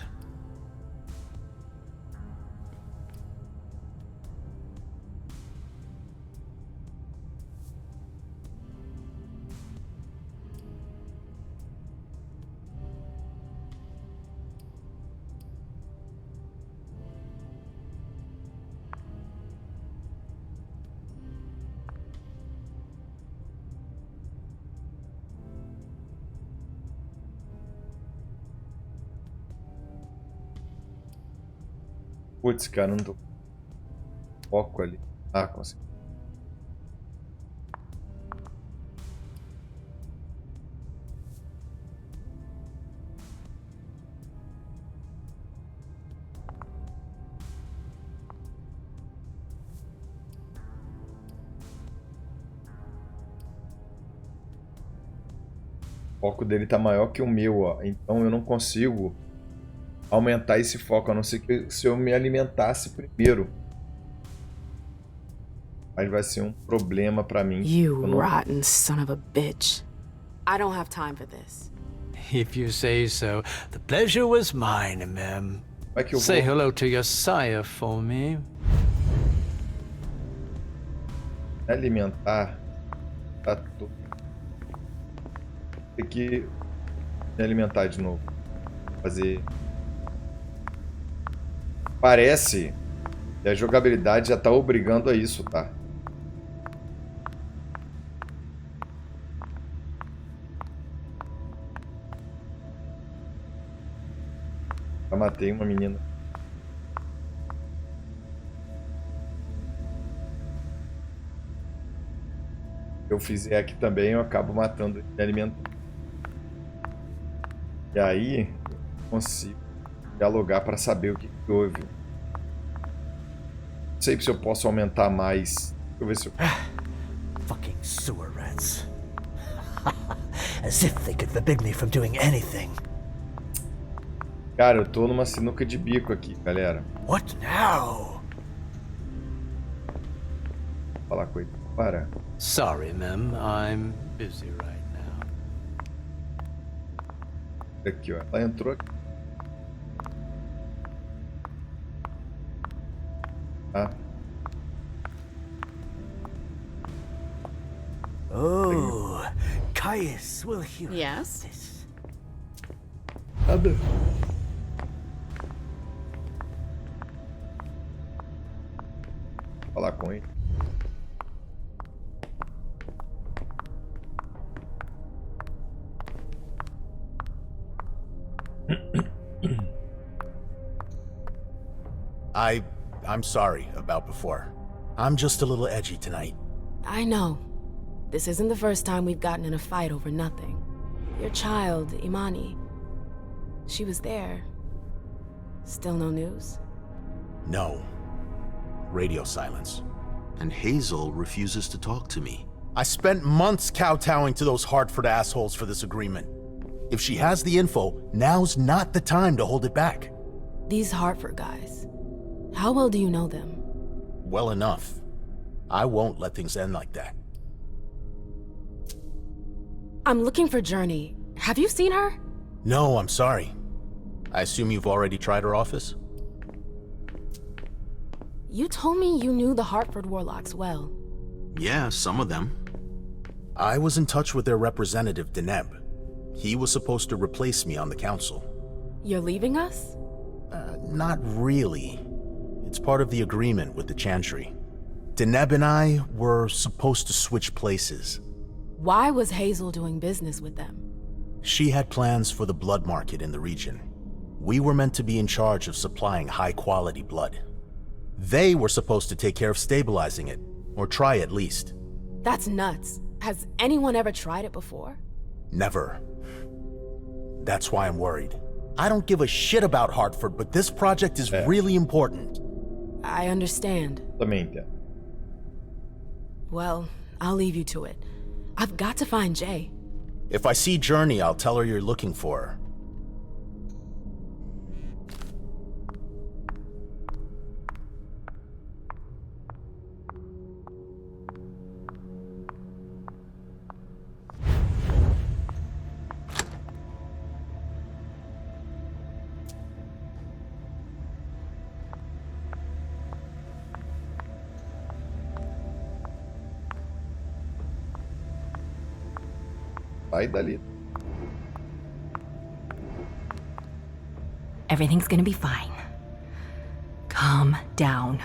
Putz, cara, não tô... Foco ali. Ah, consegui. O foco dele tá maior que o meu, ó. Então eu não consigo aumentar esse foco, a não ser que se eu me alimentasse primeiro. Mas vai ser um problema pra mim. You rotten son of a bitch. I don't have time for this. If you say so. The pleasure was mine, Emem. É Say hello to your sire for me. Alimentar. Tá tudo. Tem que me alimentar de novo. Fazer. Parece que a jogabilidade já tá obrigando a isso, tá? Já matei uma menina. eu fizer aqui também, eu acabo matando e alimentando. E aí, eu consigo dialogar para saber o que houve. Não sei se eu posso aumentar mais. Deixa eu ver se eu... Fucking sewer rats. As if they could forbid me from doing anything. Cara, eu tô numa sinuca de bico aqui, galera. What now? Vou falar com ele. Para. Sorry, Emem. I'm busy right now. Aqui, ó. Ela entrou aqui. Ah. Oh, Caius, will you? Yes. This? Nada. Vou falar com ele. I'm sorry about before. I'm just a little edgy tonight. I know. This isn't the first time we've gotten in a fight over nothing. Your child, Imani, she was there. Still no news? No. Radio silence. And Hazel refuses to talk to me. I spent months kowtowing to those Hartford assholes for this agreement. If she has the info, now's not the time to hold it back. These Hartford guys, how well do you know them? Well enough. I won't let things end like that. I'm looking for Journey. Have you seen her? No, I'm sorry. I assume you've already tried her office? You told me you knew the Hartford Warlocks well. Yeah, some of them. I was in touch with their representative, Deneb. He was supposed to replace me on the council. You're leaving us? Not really. It's part of the agreement with the Chantry. Deneb and I were supposed to switch places. Why was Hazel doing business with them? She had plans for the blood market in the region. We were meant to be in charge of supplying high-quality blood. They were supposed to take care of stabilizing it, or try at least. That's nuts. Has anyone ever tried it before? Never. That's why I'm worried. I don't give a shit about Hartford, but this project is really important. I understand. Também. Well, I'll leave you to it. I've got to find Jay. If I see Journey, I'll tell her you're looking for her. Sai dali. Everything's gonna be fine. Calm down.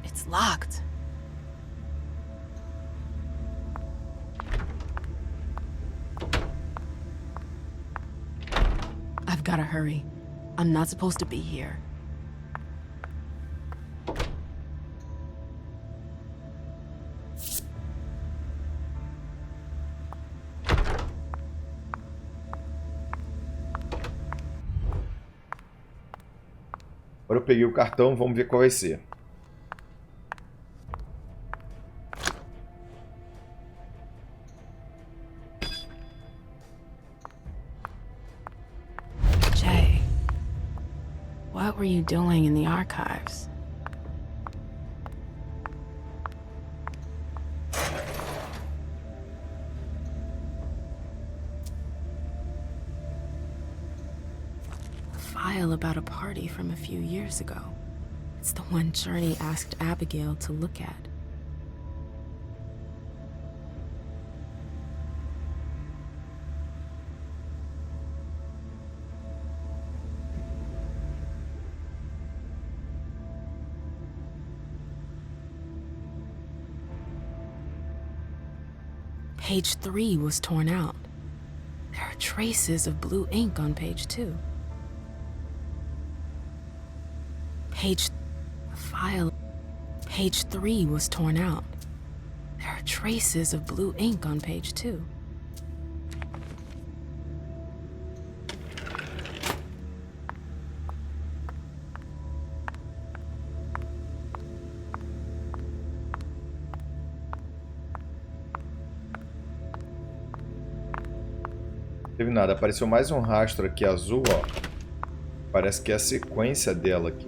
It's locked. I've gotta hurry. I'm not supposed to be here. Agora eu peguei o cartão, vamos ver qual vai ser. Jay, what were you doing in the archives? File about a party from a few years ago. It's the one Journey asked Abigail to look at. Page 3 was torn out. There are traces of blue ink on page 2. Page 3 was torn out. There are traces of blue ink on page 2. Teve nada, apareceu mais um rastro aqui azul, ó. Parece que é a sequência dela aqui.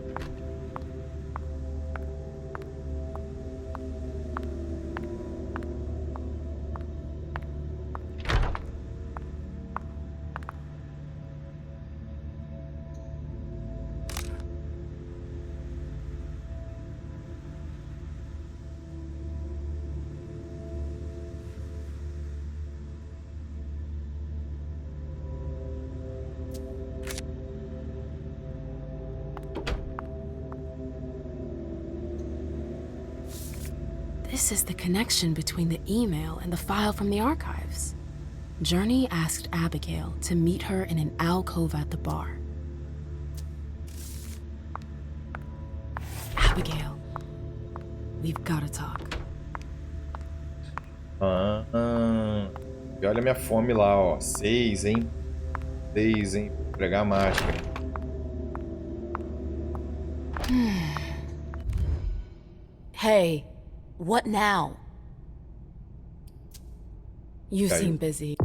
This is the connection between the email and the file from the archives. Journey asked Abigail to meet her in an alcove at the bar. Abigail, we've gotta talk. E olha minha fome lá, ó. 6, hein? 6, hein? Vou pregar a máscara. Hey, what now? You Caiu. seem busy.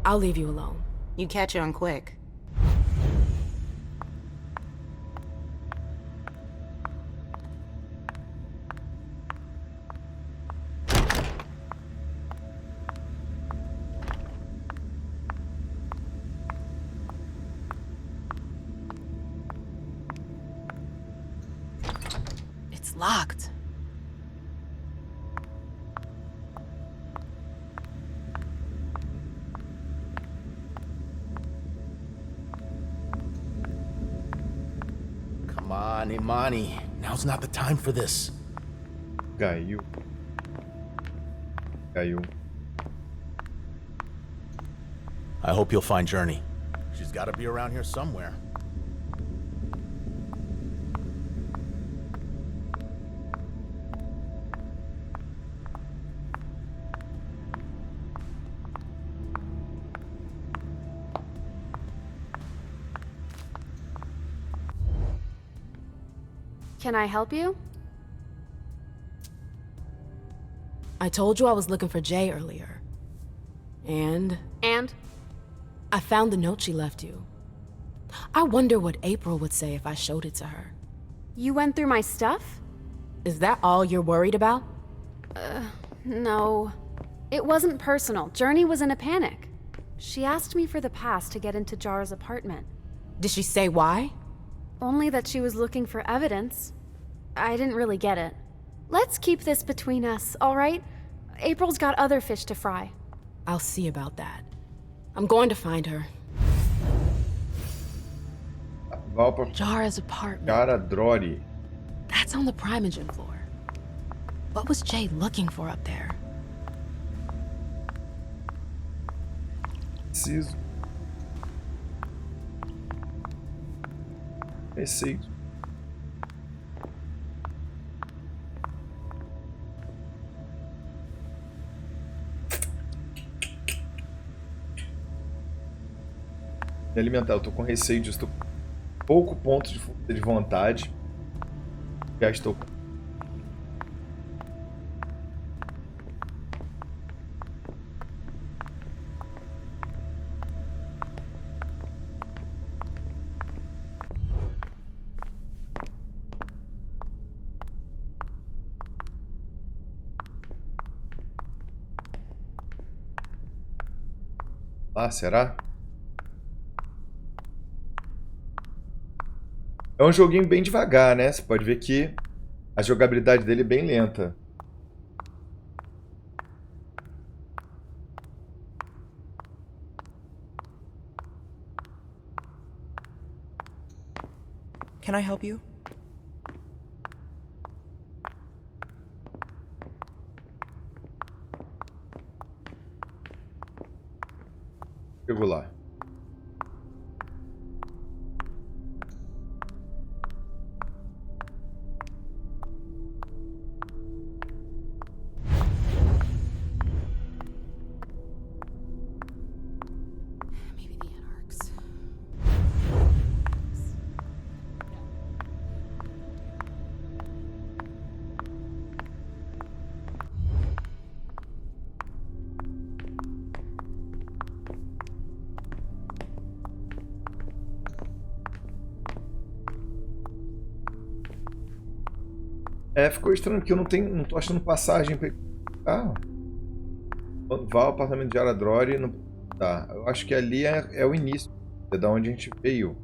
I'll leave you alone. You catch on quick. It's locked. Come on, Imani. Now's not the time for this. Caiu. Caiu. I hope you'll find Journey. She's got to be around here somewhere. Can I help you? I told you I was looking for Jay earlier. And? And? I found the note she left you. I wonder what April would say if I showed it to her. You went through my stuff? Is that all you're worried about? No. It wasn't personal. Journey was in a panic. She asked me for the pass to get into Jara's apartment. Did she say why? Only that she was looking for evidence. I didn't really get it. Let's keep this between us, all right? April's got other fish to fry. I'll see about that. I'm going to find her. Jara's apartment. Cara Drori. That's on the Primogen floor. What was Jay looking for up there? Preciso. Receio. Me alimentar, eu tô com receio disso, tô com pouco ponto de vontade. Já estou. Ah, será? É um joguinho bem devagar, né? Você pode ver que a jogabilidade dele é bem lenta. Can I help you? Chegou lá. É, ficou estranho porque eu não tô achando passagem pra... Ah, vá ao apartamento de Aradrory, não... Tá, eu acho que ali é o início, é da onde a gente veio.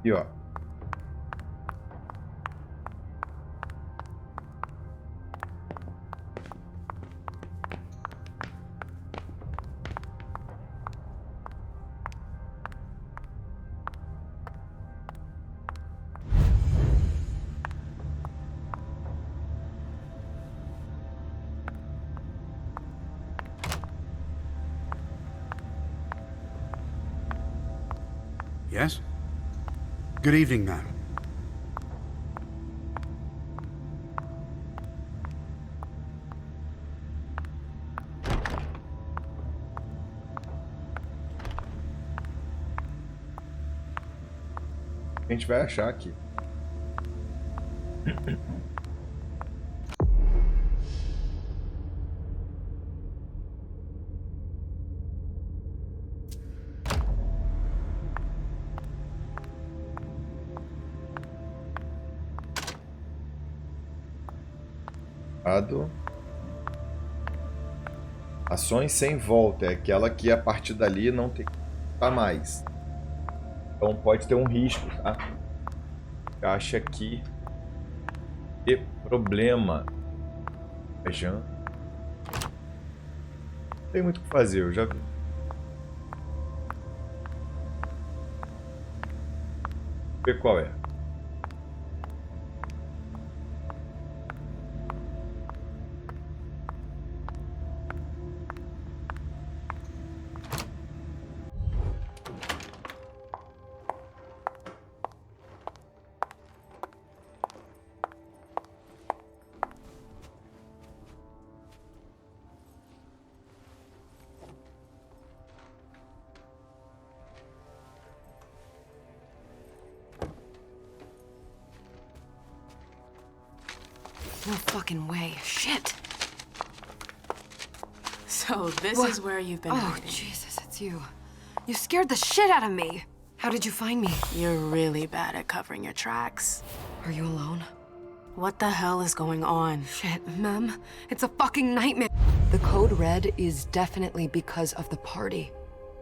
E ó. Yes? Good evening, ma'am. A gente vai achar aqui. Ações sem volta, é aquela que a partir dali não tem que voltar mais. Então pode ter um risco, tá? Acha aqui. Que problema. Vejam. Não tem muito o que fazer, eu já vi. Vamos ver qual é. No fucking way. Shit. So this What? is where you've been Oh, hiding. Jesus, it's you. You scared the shit out of me. How did you find me? You're really bad at covering your tracks. Are you alone? What the hell is going on? Shit, Mem. It's a fucking nightmare. The code red is definitely because of the party.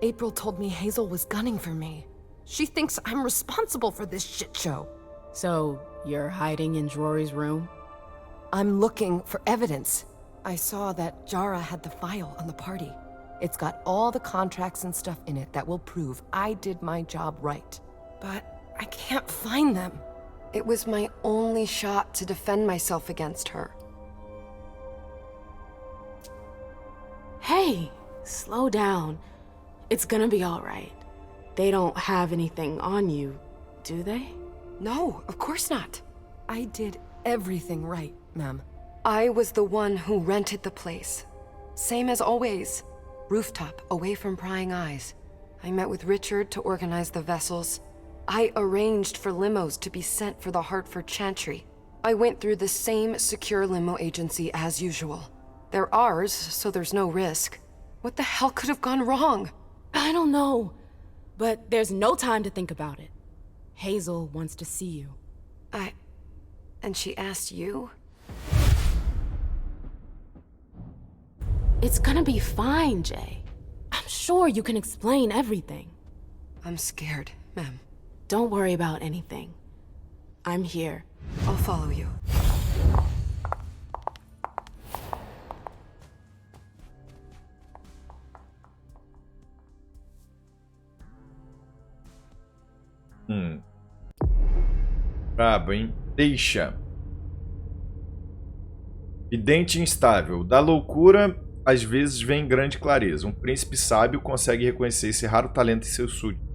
April told me Hazel was gunning for me. She thinks I'm responsible for this shit show. So, you're hiding in Rory's room? I'm looking for evidence. I saw that Jara had the file on the party. It's got all the contracts and stuff in it that will prove I did my job right. But I can't find them. It was my only shot to defend myself against her. Hey, slow down. It's gonna be all right. They don't have anything on you, do they? No, of course not. I did everything right, Mem. I was the one who rented the place. Same as always. Rooftop, away from prying eyes. I met with Richard to organize the vessels. I arranged for limos to be sent for the Hartford Chantry. I went through the same secure limo agency as usual. They're ours, so there's no risk. What the hell could have gone wrong? I don't know. But there's no time to think about it. Hazel wants to see you. And she asked you? It's gonna be fine, Jay. I'm sure you can explain everything. I'm scared, ma'am. Don't worry about anything. I'm here. I'll follow you. Brabo, hein? Leysha. Vidente instável. Da loucura, às vezes vem grande clareza. Um príncipe sábio consegue reconhecer esse raro talento em seus súditos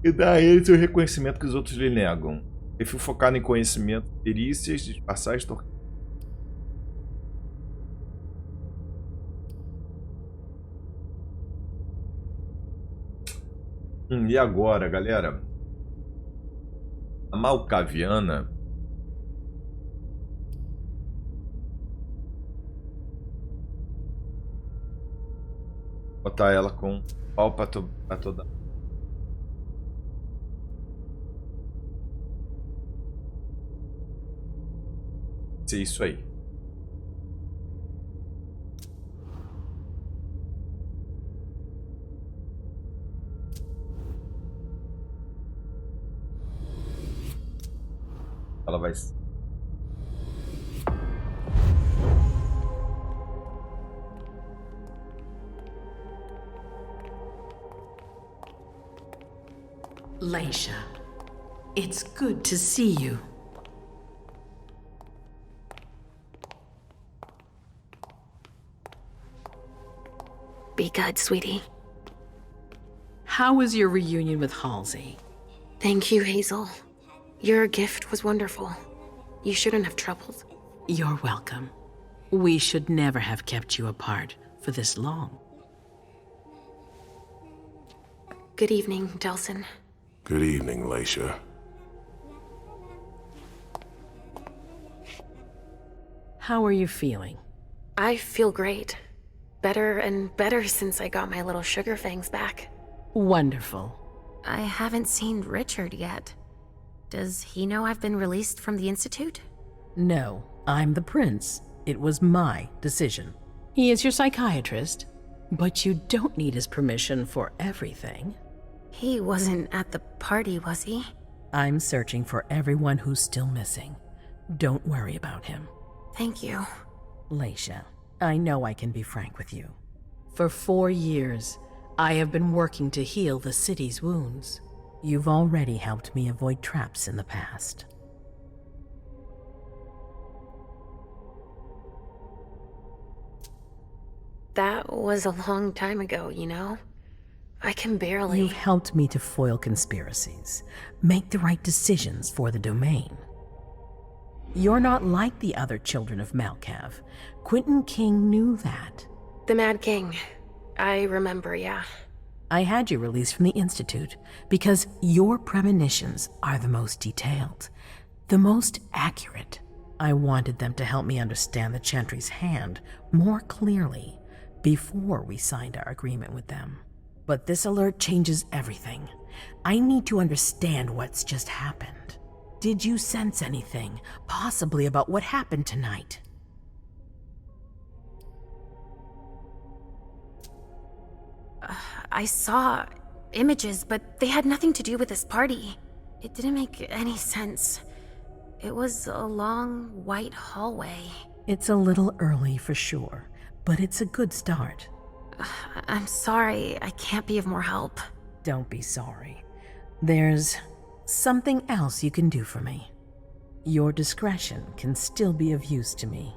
e dá a eles o reconhecimento que os outros lhe negam. Perfil focado em conhecimento, perícias, disfarçar e extorquir. E agora, galera? A Malkaviana botar ela com pau pra toda. Ser isso aí. Ela vai. Leysha, it's good to see you. Be good, sweetie. How was your reunion with Halsey? Thank you, Hazel. Your gift was wonderful. You shouldn't have troubled. You're welcome. We should never have kept you apart for this long. Good evening, Delsin. Good evening, Leysha. How are you feeling? I feel great. Better and better since I got my little sugar fangs back. Wonderful. I haven't seen Richard yet. Does he know I've been released from the Institute? No, I'm the prince. It was my decision. He is your psychiatrist, but you don't need his permission for everything. He wasn't at the party, was he? I'm searching for everyone who's still missing. Don't worry about him. Thank you. Leysha, I know I can be frank with you. For 4 years, I have been working to heal the city's wounds. You've already helped me avoid traps in the past. That was a long time ago, you know? I can barely... You've helped me to foil conspiracies, make the right decisions for the domain. You're not like the other children of Malkav. Quentin King knew that. The Mad King. I remember, yeah. I had you released from the Institute because your premonitions are the most detailed, the most accurate. I wanted them to help me understand the Chantry's hand more clearly before we signed our agreement with them. But this alert changes everything. I need to understand what's just happened. Did you sense anything, possibly about what happened tonight? I saw images, but they had nothing to do with this party. It didn't make any sense. It was a long, white hallway. It's a little early for sure, but it's a good start. I'm sorry, I can't be of more help. Don't be sorry. There's something else you can do for me. Your discretion can still be of use to me.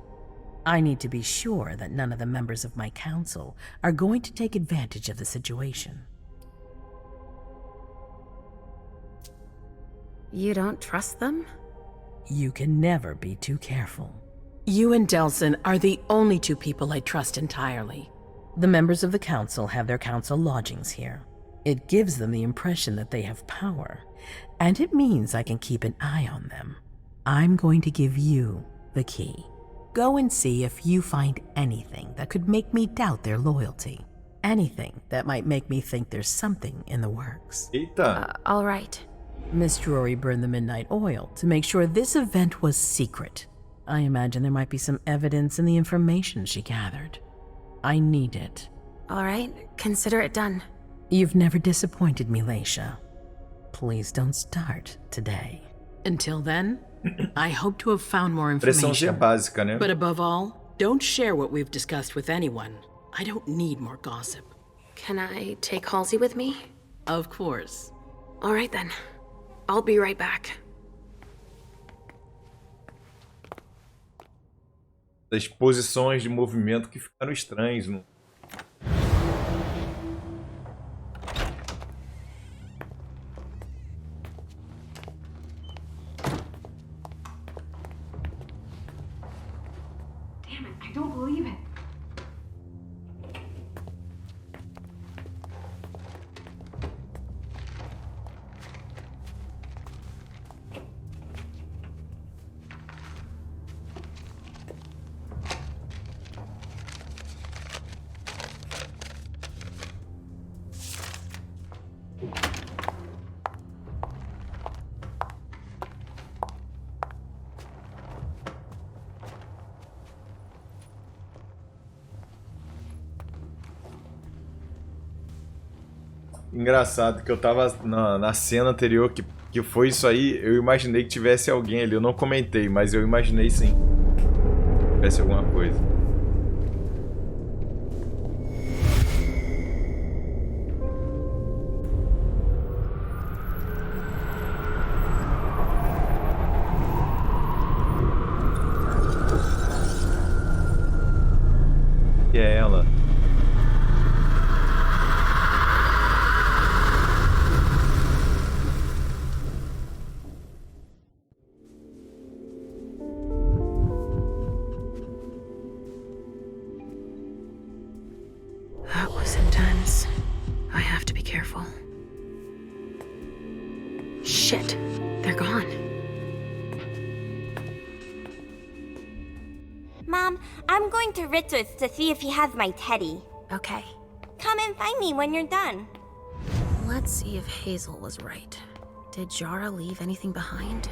I need to be sure that none of the members of my council are going to take advantage of the situation. You don't trust them? You can never be too careful. You and Delsin are the only two people I trust entirely. The members of the council have their council lodgings here. It gives them the impression that they have power, and it means I can keep an eye on them. I'm going to give you the key. Go and see if you find anything that could make me doubt their loyalty. Anything that might make me think there's something in the works. Eita. All right. Miss Drury burned the midnight oil to make sure this event was secret. I imagine there might be some evidence in the information she gathered. I need it. All right, consider it done. You've never disappointed me, Leysha. Please don't start today. Until then, I hope to have found more information. Pressãozinha básica, né? But above all, don't share what we've discussed with anyone. I don't need more gossip. Can I take Halsey with me? Of course. All right then. I'll be right back. Das posições de movimento que ficaram estranhas. Não? Damn it, I don't believe it. Engraçado que eu tava na cena anterior que foi isso aí, eu imaginei que tivesse alguém ali. Eu não comentei, mas eu imaginei sim. Que tivesse alguma coisa. E é ela. That was intense. I have to be careful. Shit, they're gone. Mom, I'm going to Richard's to see if he has my teddy. Okay. Come and find me when you're done. Let's see if Hazel was right. Did Jara leave anything behind?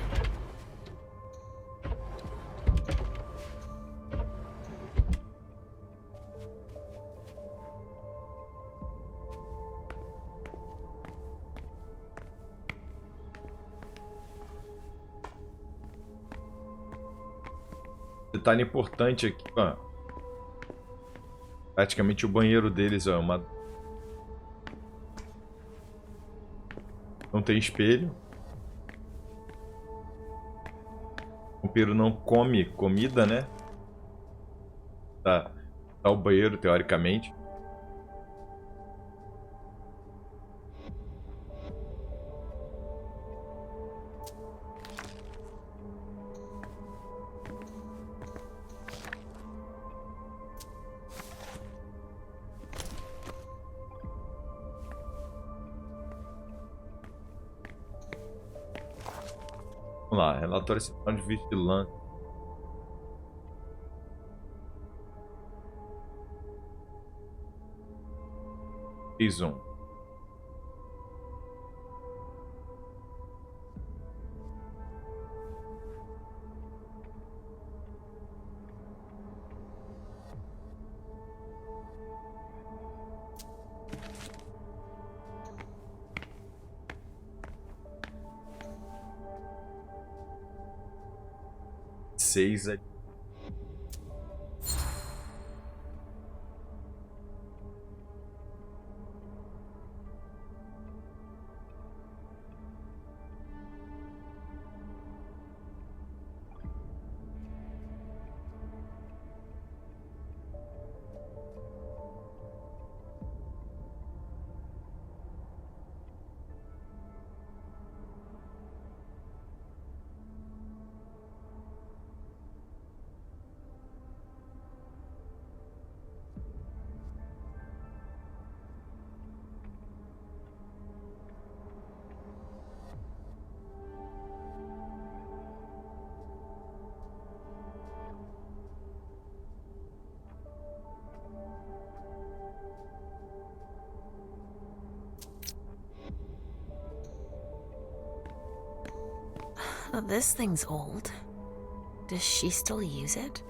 Detalhe importante aqui, ó. Praticamente o banheiro deles, ó, não tem espelho. O vampiro não come comida, né? Tá o banheiro, teoricamente. Vamos lá, relatório central de vigilância. Season. Seis aqui. This thing's old. Does she still use it?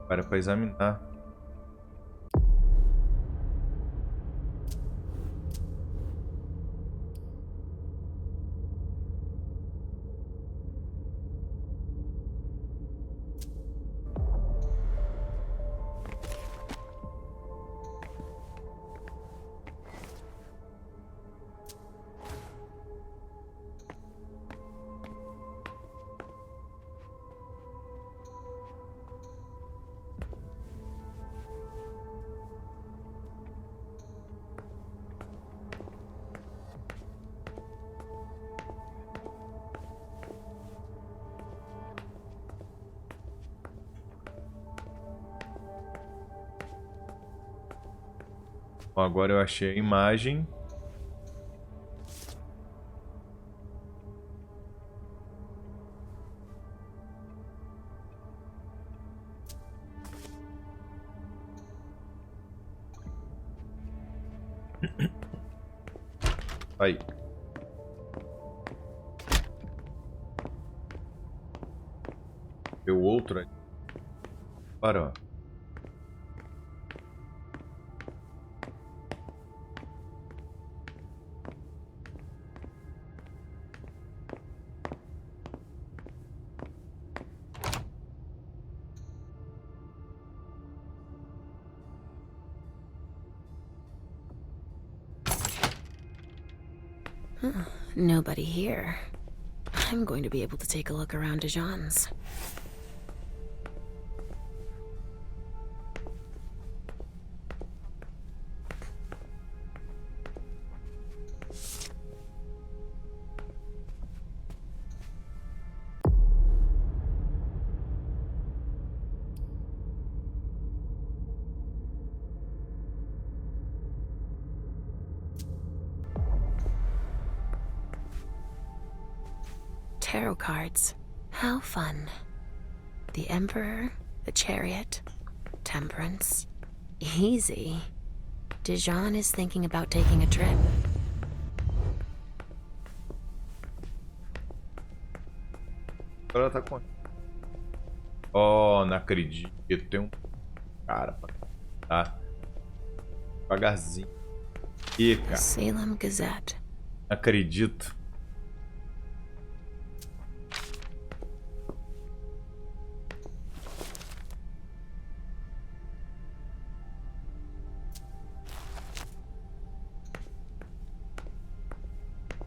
Para examinar. Bom, agora eu achei a imagem. Aí. Deu outro aí. Para. Nobody here. I'm going to be able to take a look around Dijon's. Tarot cards. How fun. The Emperor, the Chariot, Temperance. Easy. Dijon is thinking about taking a trip. Agora tá com. Oh, não acredito. Tem um cara pra. Tá. Devagarzinho. E, cara. Salem Gazette. Não acredito.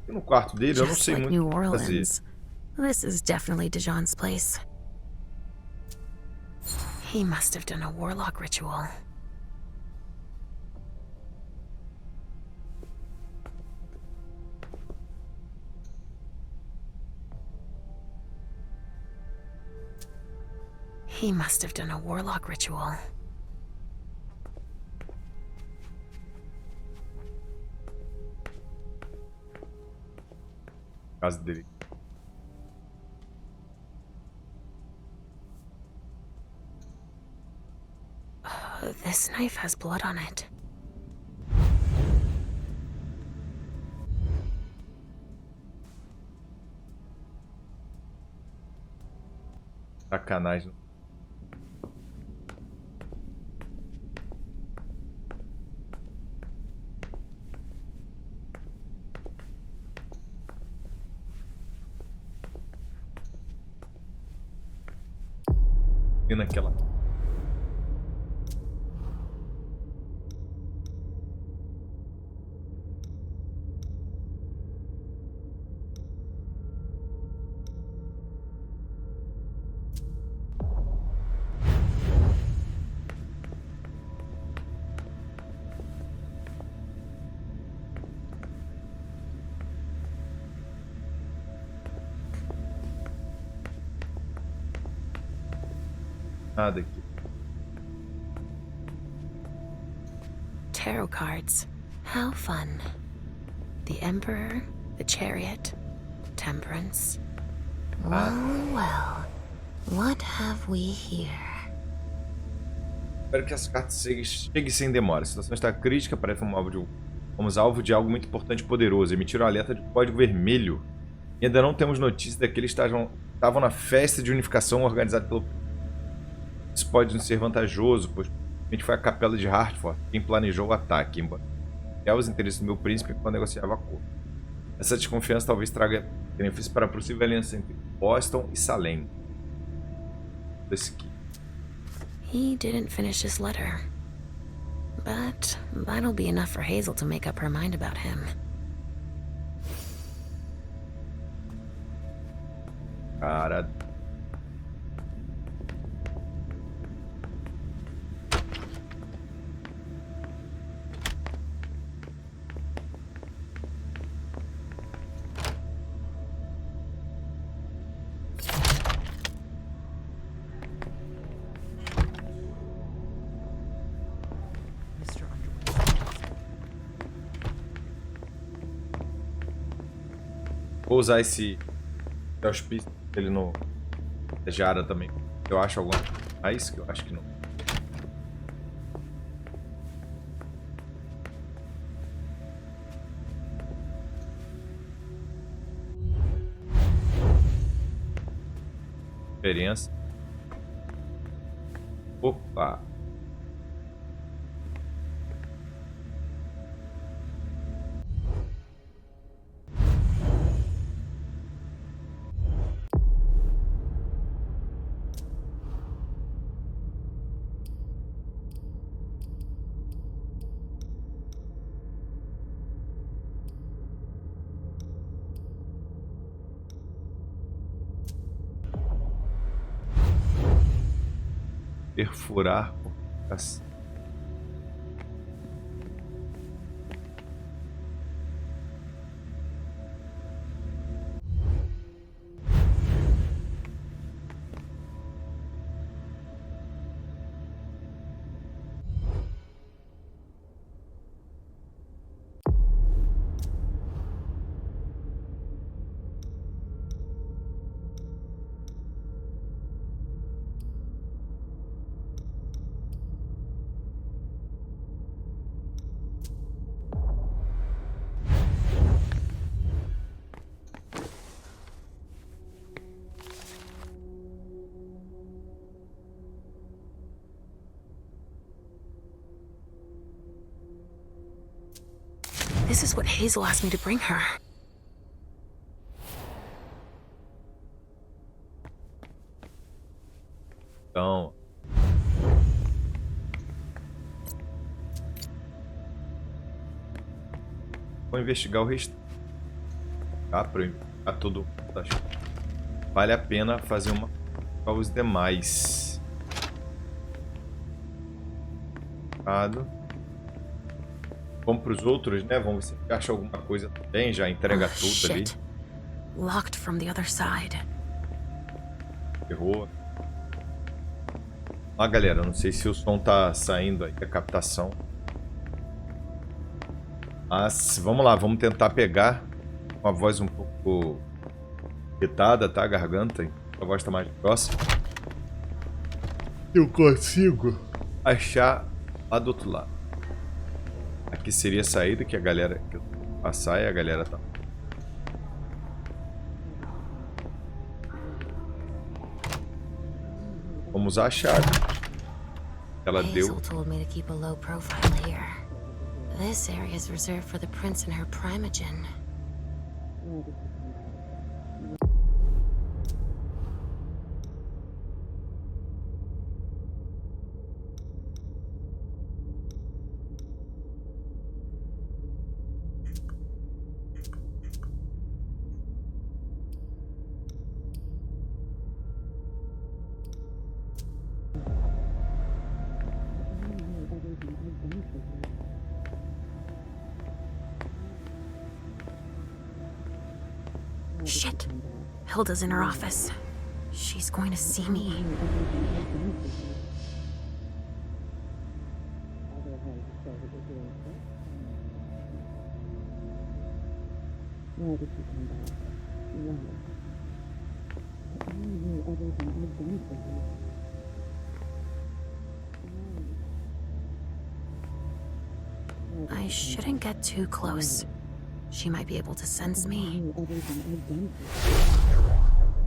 No quarto dele, eu não sei muito o que fazer. This is definitely Dijon's place. He must have done a warlock ritual. He must have done a warlock ritual. Casa dele. This knife has blood on it. Sacanagem. E naquela. Nada aqui. Tarot cards. How fun. The Emperor, the Chariot, Temperance. Well, well. What have we here? Espero que essa carta chegue sem demora. A situação está crítica, parece fomos alvo de algo muito importante e poderoso. Emitiram um alerta de código vermelho. E ainda não temos notícia daqueles que estavam na festa de unificação organizada pelo... Isso pode não ser vantajoso, pois foi a capela de Hartford quem planejou o ataque, embora os interesses do meu príncipe quando negociava a cor. Essa desconfiança talvez traga benefício para a possível aliança entre Boston e Salem. Esse aqui. He didn't finish his letter. But that'll be enough for Hazel to make up her mind about him. Cara. Vou usar esse auspício dele no Jara também. Eu acho alguma mais que eu acho que não. Diferença. Opa. Perfurar assim. This is what Hazel asked me to bring her. Então, vou investigar o resto. Tá? Para investigar tudo. Vale a pena fazer uma para os demais. Vamos para os outros, né? Vamos ver se acha alguma coisa também. Já entrega tudo ali. Locked from the other side. Errou. Ah, galera, não sei se o som tá saindo aí da captação. Mas vamos lá, vamos tentar pegar uma voz um pouco irritada, tá? A garganta, a voz tá mais grossa. Eu consigo achar lá do outro lado. Aqui seria a saída que a galera que eu passar e a galera tá. Vamos usar a chave. Ela deu. Hazel told me to keep a low profile here. This area is reserved for the prince and her primogen. Shit. Hilda's in her office. She's going to see me. I shouldn't get too close. She might be able to sense me.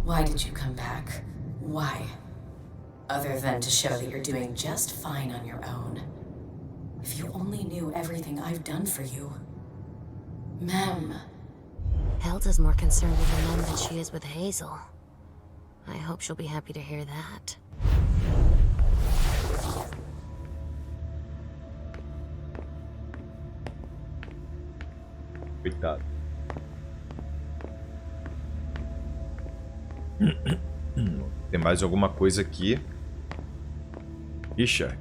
Why did you come back? Why? Other than to show that you're doing just fine on your own. If you only knew everything I've done for you. Mem. Hilda's more concerned with her mom than she is with Hazel. I hope she'll be happy to hear that. Coitado. Tem mais alguma coisa aqui? Leysha.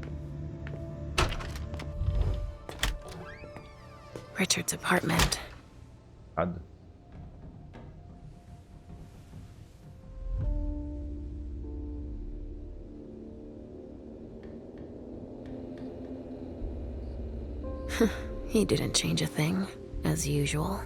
Richard's apartment. Cada. He didn't change a thing, as usual.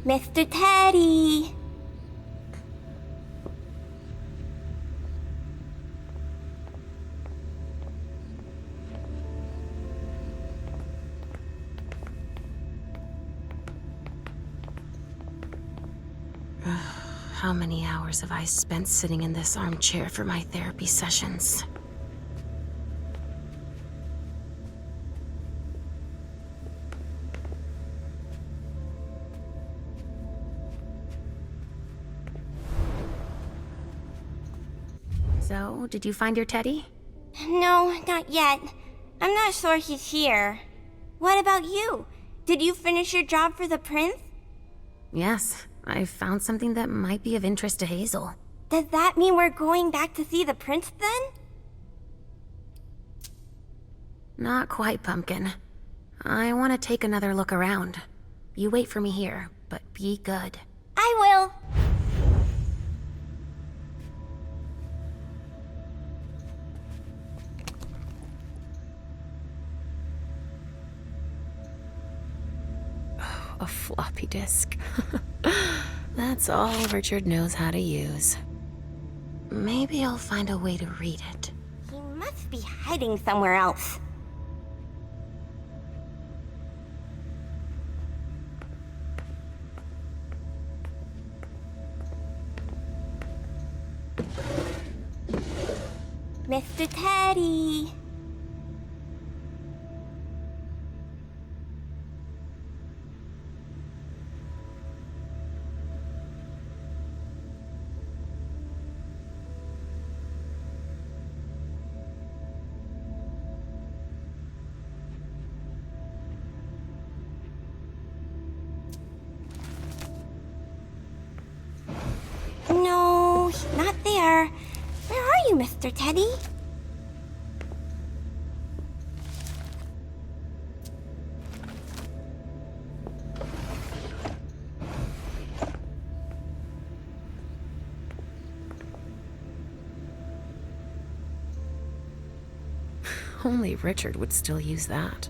Mr. Teddy! How many hours have I spent sitting in this armchair for my therapy sessions? So, did you find your teddy? No, not yet. I'm not sure he's here. What about you? Did you finish your job for the prince? Yes, I found something that might be of interest to Hazel. Does that mean we're going back to see the prince then? Not quite, Pumpkin. I want to take another look around. You wait for me here, but be good. I will. A floppy disk. That's all Richard knows how to use. Maybe I'll find a way to read it. He must be hiding somewhere else. Mr. Teddy! No, he's not there. Where are you, Mr. Teddy? Only Richard would still use that.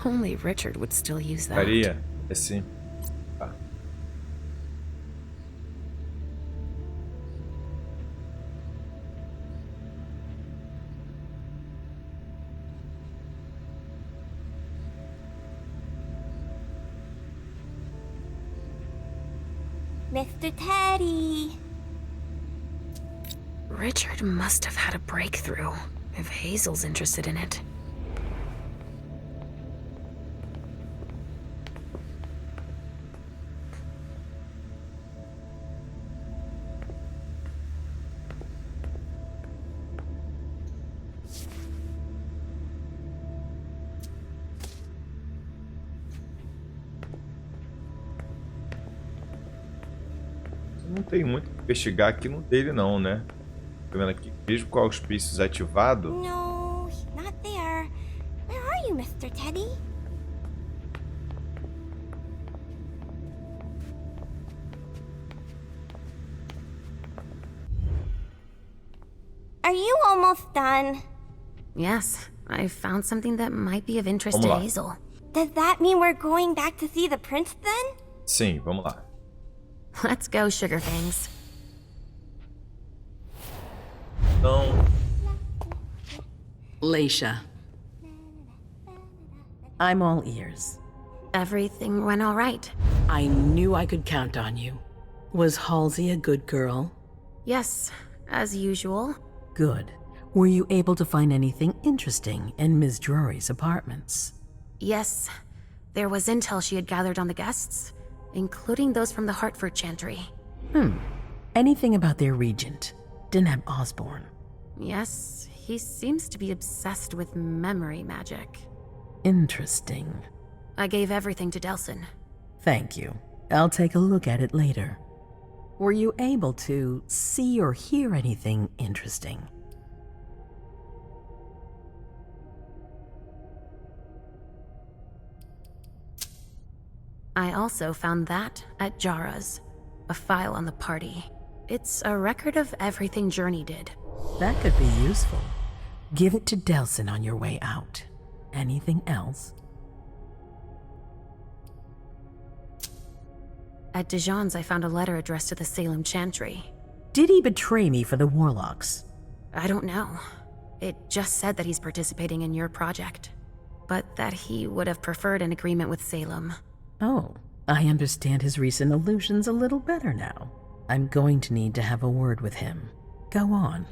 Only Richard would still use that. Faria, assim. Tá. Mr. Teddy! Richard must have had a breakthrough, if Hazel's interested in it. Não tem muito que investigar aqui no dele não, né? Tá vendo aqui? Mesmo com o auspícios ativado. No, he's not there. Mr. Teddy. Are you almost done? Yes, I found something that might be of interest to Hazel. Does that mean we're going back to see the prince then? Sim, vamos lá. Let's go, Sugar Fangs. Então, Leysha. I'm all ears. Everything went all right. I knew I could count on you. Was Halsey a good girl? Yes, as usual. Good. Were you able to find anything interesting in Ms. Drury's apartments? Yes. There was intel she had gathered on the guests, including those from the Hartford Chantry. Anything about their regent, Deneb Osborne? Yes, he seems to be obsessed with memory magic. Interesting. I gave everything to Delsin. Thank you. I'll take a look at it later. Were you able to see or hear anything interesting? I also found that at Jara's, a file on the party. It's a record of everything Journey did. That could be useful. Give it to Delsin on your way out. Anything else? At Dijon's, I found a letter addressed to the Salem Chantry. Did he betray me for the Warlocks? I don't know. It just said that he's participating in your project, but that he would have preferred an agreement with Salem. Oh, I understand his recent illusions a little better now. I'm going to need to have a word with him. Go on.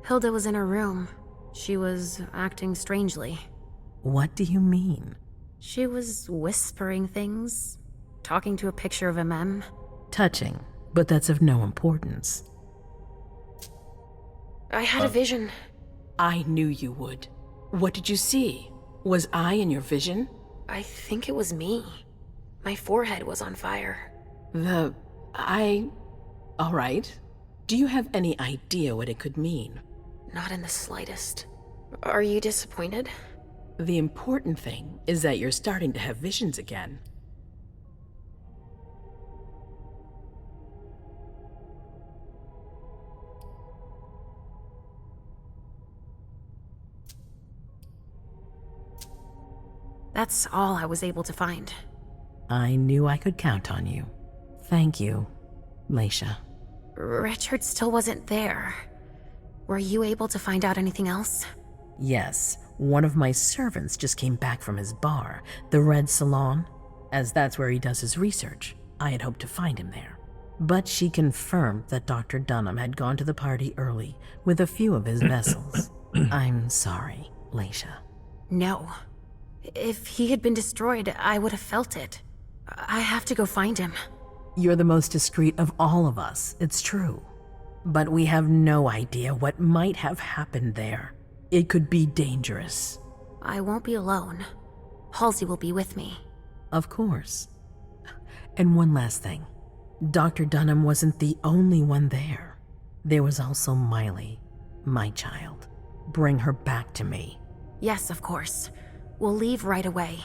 Hilda was in her room. She was acting strangely. What do you mean? She was whispering things, talking to a picture of Emem. Touching, but that's of no importance. I had a vision. I knew you would. What did you see? Was I in your vision? I think it was me. My forehead was on fire. All right. Do you have any idea what it could mean? Not in the slightest. Are you disappointed? The important thing is that you're starting to have visions again. That's all I was able to find. I knew I could count on you. Thank you, Leysha. Richard still wasn't there. Were you able to find out anything else? Yes, one of my servants just came back from his bar, the Red Salon. As that's where he does his research, I had hoped to find him there. But she confirmed that Dr. Dunham had gone to the party early with a few of his vessels. I'm sorry, Leysha. No. If he had been destroyed, I would have felt it. I have to go find him. You're the most discreet of all of us, it's true. But we have no idea what might have happened there. It could be dangerous. I won't be alone. Halsey will be with me. Of course. And one last thing. Dr. Dunham wasn't the only one there. There was also Miley, my child. Bring her back to me. Yes, of course. We'll leave right away.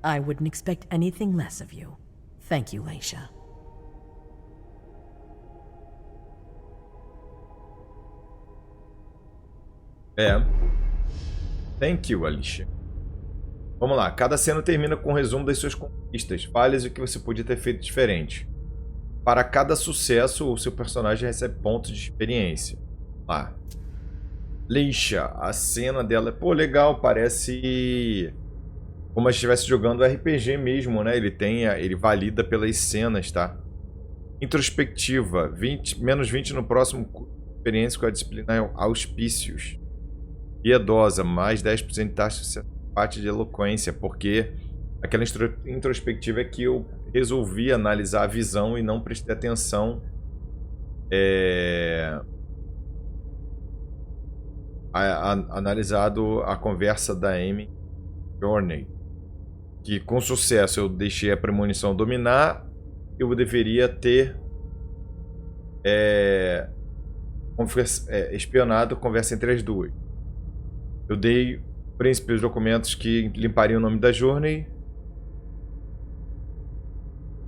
I wouldn't expect anything less of you. Thank you, Leysha. Thank you, Alicia. Vamos lá, cada cena termina com um resumo das suas conquistas, falhas e o que você podia ter feito diferente. Para cada sucesso, o seu personagem recebe pontos de experiência. Lá. Leysha, a cena dela é, pô, legal, parece como se estivesse jogando RPG mesmo, né? Ele valida pelas cenas, tá? Introspectiva, menos 20 no próximo experiência com a disciplina auspícios. Piedosa, mais 10% de taxa de sucesso, parte de eloquência, porque aquela introspectiva é que eu resolvi analisar a visão e não prestei atenção analisado a conversa da Emem Journey, que com sucesso eu deixei a premonição dominar. Eu deveria ter espionado, conversa entre as duas. Eu dei ao príncipe os documentos que limpariam o nome da Journey.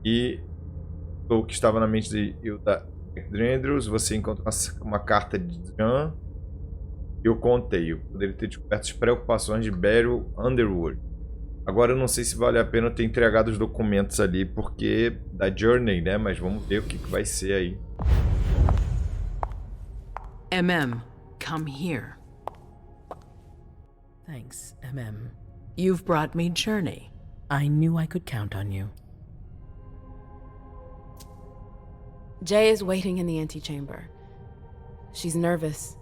E o que estava na mente de Hilda Andrews. Você encontra uma carta de Jan. Eu contei. Eu poderia ter descoberto as preocupações de Beryl Underwood. Agora eu não sei se vale a pena eu ter entregado os documentos ali, porque da Journey, né? Mas vamos ver o que vai ser aí. Emem, come here. Thanks, Emem. You've brought me Journey. I knew I could count on you. Jay is waiting in the antechamber. She's nervous.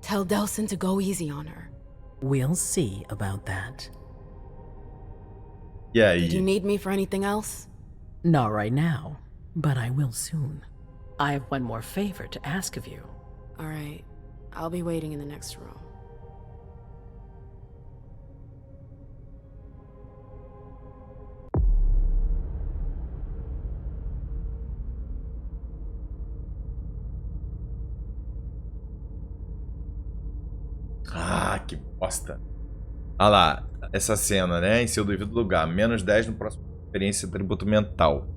Tell Delsin to go easy on her. We'll see about that. E aí? Did you need me for anything else? Not right now, but I will soon. I have one more favor to ask of you. All right. I'll be waiting in the next room. Ah, que bosta. Ah lá, essa cena, né? Em seu devido lugar. -10 no próximo experiência de tributo mental.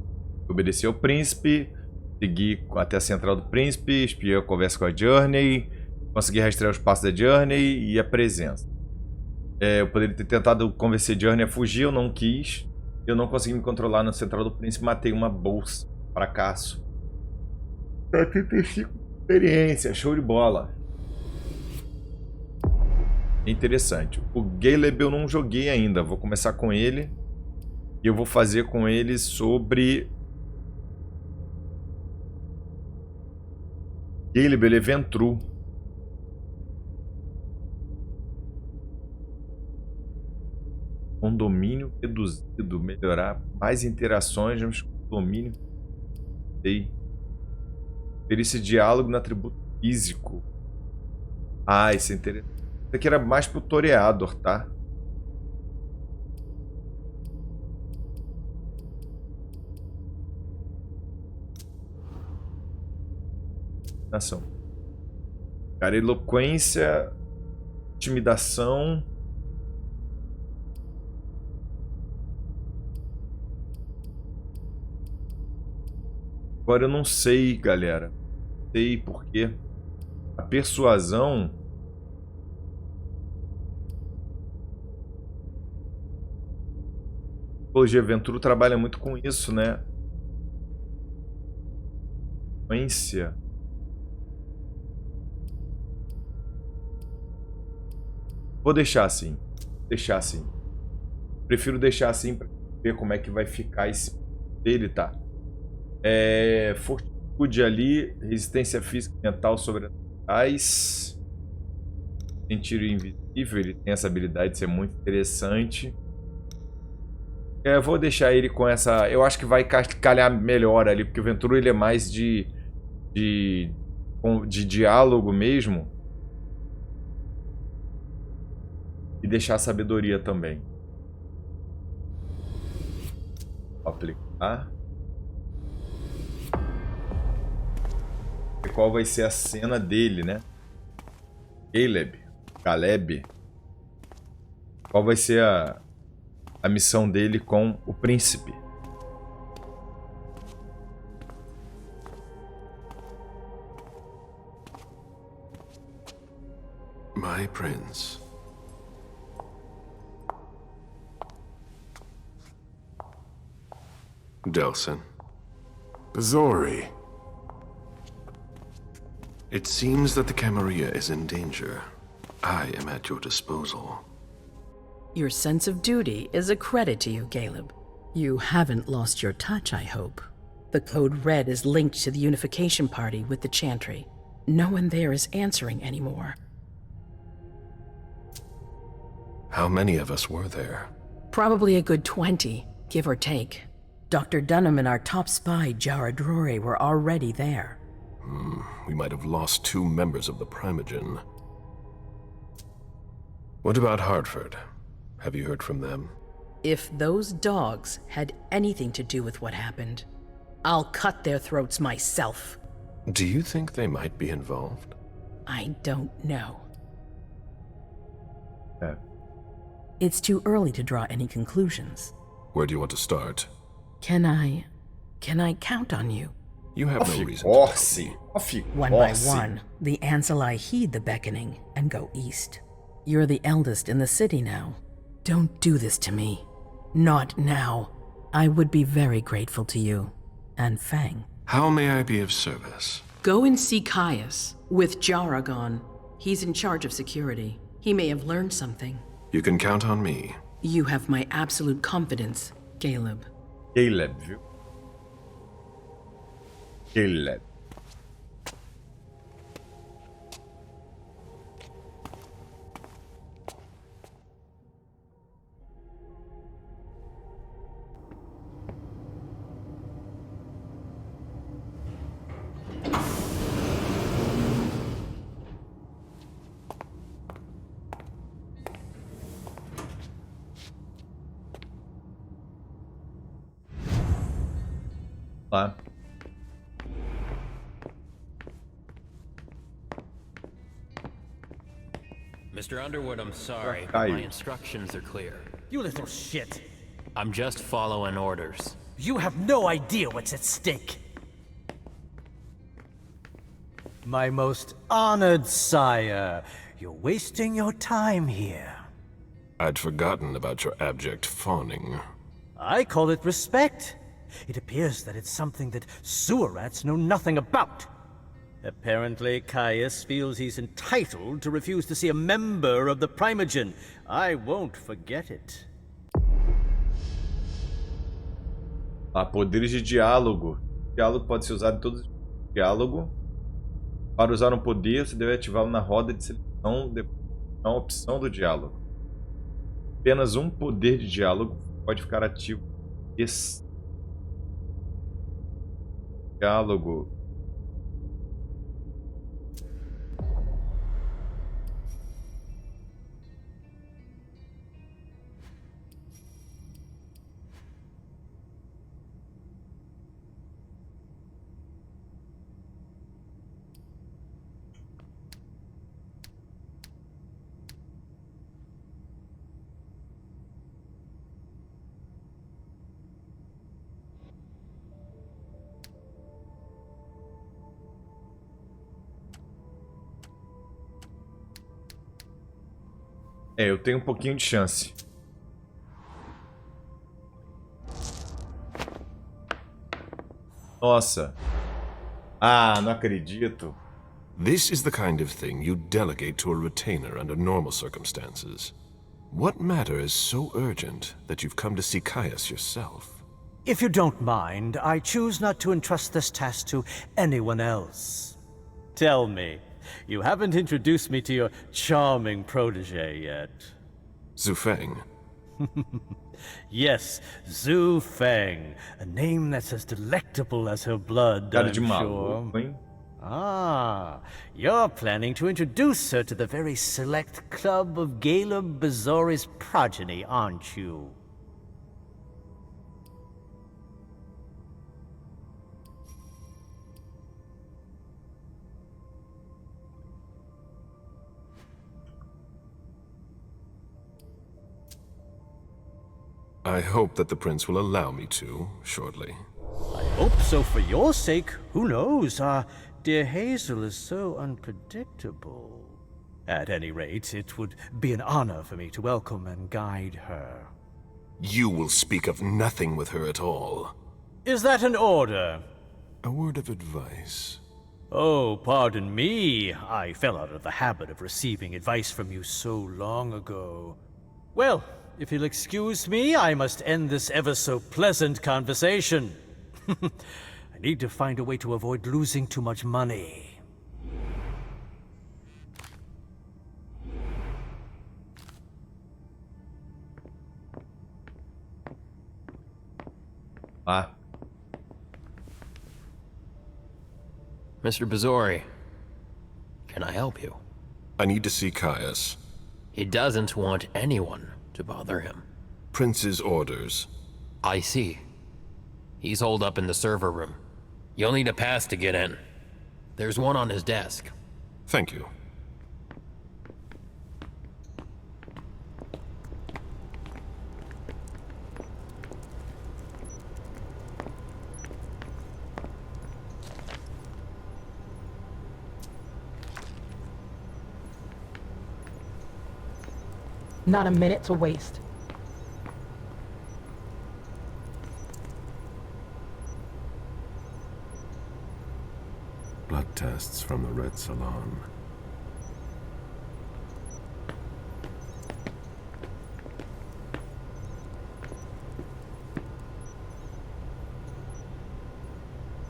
Obedeci ao príncipe. Segui até a central do príncipe. Espiei a conversa com a Journey. Consegui rastrear os passos da Journey e a presença. Eu poderia ter tentado convencer a Journey a fugir. Eu não quis. Eu não consegui me controlar na central do príncipe. Matei uma bolsa. Fracasso. 75 experiência. Show de bola. Interessante. O Galeb eu não joguei ainda. Vou começar com ele. E eu vou fazer com ele sobre... Galeb, ele é Ventru. Condomínio reduzido. Melhorar mais interações. Mas condomínio... Sei. Ter esse diálogo no atributo físico. Ah, isso é interessante. Isso aqui era mais pro toreador, tá? Ação. Cara, eloquência, intimidação. Agora eu não sei, galera. Não sei por quê. A persuasão... Hoje a Ventru trabalha muito com isso, né? Influência. Vou deixar assim. Deixar assim. Prefiro deixar assim para ver como é que vai ficar esse dele, tá? Fortitude ali, resistência física e mental sobrenaturais. Sentir o invisível, ele tem essa habilidade de ser muito interessante. Eu vou deixar ele com essa... Eu acho que vai calhar melhor ali, porque o Ventru ele é mais de diálogo mesmo. E deixar a sabedoria também. Aplicar. E qual vai ser a cena dele, né? Galeb. Qual vai ser a missão dele com o príncipe? My prince. Delsin. Bazori. It seems that the Camarilla is in danger. I am at your disposal. Your sense of duty is a credit to you, Galeb. You haven't lost your touch, I hope. The Code Red is linked to the Unification Party with the Chantry. No one there is answering anymore. How many of us were there? Probably a good 20, give or take. Dr. Dunham and our top spy, Jara Drury, were already there. We might have lost 2 members of the Primogen. What about Hartford? Have you heard from them? If those dogs had anything to do with what happened, I'll cut their throats myself. Do you think they might be involved? I don't know. É. It's too early to draw any conclusions. Where do you want to start? Can I count on you? You have no reason to. One by one, the Anseli heed the beckoning and go east. You're the eldest in the city now. Don't do this to me. Not now. I would be very grateful to you. And Fang. How may I be of service? Go and see Caius with Jaragon. He's in charge of security. He may have learned something. You can count on me. You have my absolute confidence, Galeb. Galeb, viu? Galeb. Lá. Mr. Underwood, I'm sorry. Hi. My instructions are clear. You little shit. I'm just following orders. You have no idea what's at stake. My most honored sire, you're wasting your time here. I'd forgotten about your abject fawning. I call it respect. It appears that it's something that sewer rats know nothing about. Apparently, Caius feels he's entitled to refuse to see a member of the Primogen. I won't forget it. Poderes de diálogo. O diálogo pode ser usado em todos os tipos de diálogo. Para usar um poder, você deve ativá-lo na roda de seleção depois da opção do diálogo. Apenas um poder de diálogo pode ficar ativo. Esse diálogo. Eu tenho um pouquinho de chance. Nossa. Não acredito. This is the kind of thing you delegate to a retainer under normal circumstances. What matter is so urgent that you've come to see Caius yourself? If you don't mind, I choose not to entrust this task to anyone else. Tell me, you haven't introduced me to your charming protege yet. Zhu Feng. Yes, Zhu Feng. A name that's as delectable as her blood, I'm sure. You're planning to introduce her to the very select club of Galeb Bazori's progeny, aren't you? I hope that the prince will allow me to, shortly. I hope so for your sake. Who knows? Dear Hazel is so unpredictable. At any rate, it would be an honor for me to welcome and guide her. You will speak of nothing with her at all. Is that an order? A word of advice. Oh, pardon me. I fell out of the habit of receiving advice from you so long ago. Well, if you'll excuse me, I must end this ever-so-pleasant conversation. I need to find a way to avoid losing too much money. Mr. Bazori, can I help you? I need to see Caius. He doesn't want anyone to bother him. Prince's orders. I see. He's holed up in the server room. You'll need a pass to get in. There's one on his desk. Thank you. Not a minute to waste. Blood tests from the Red Salon.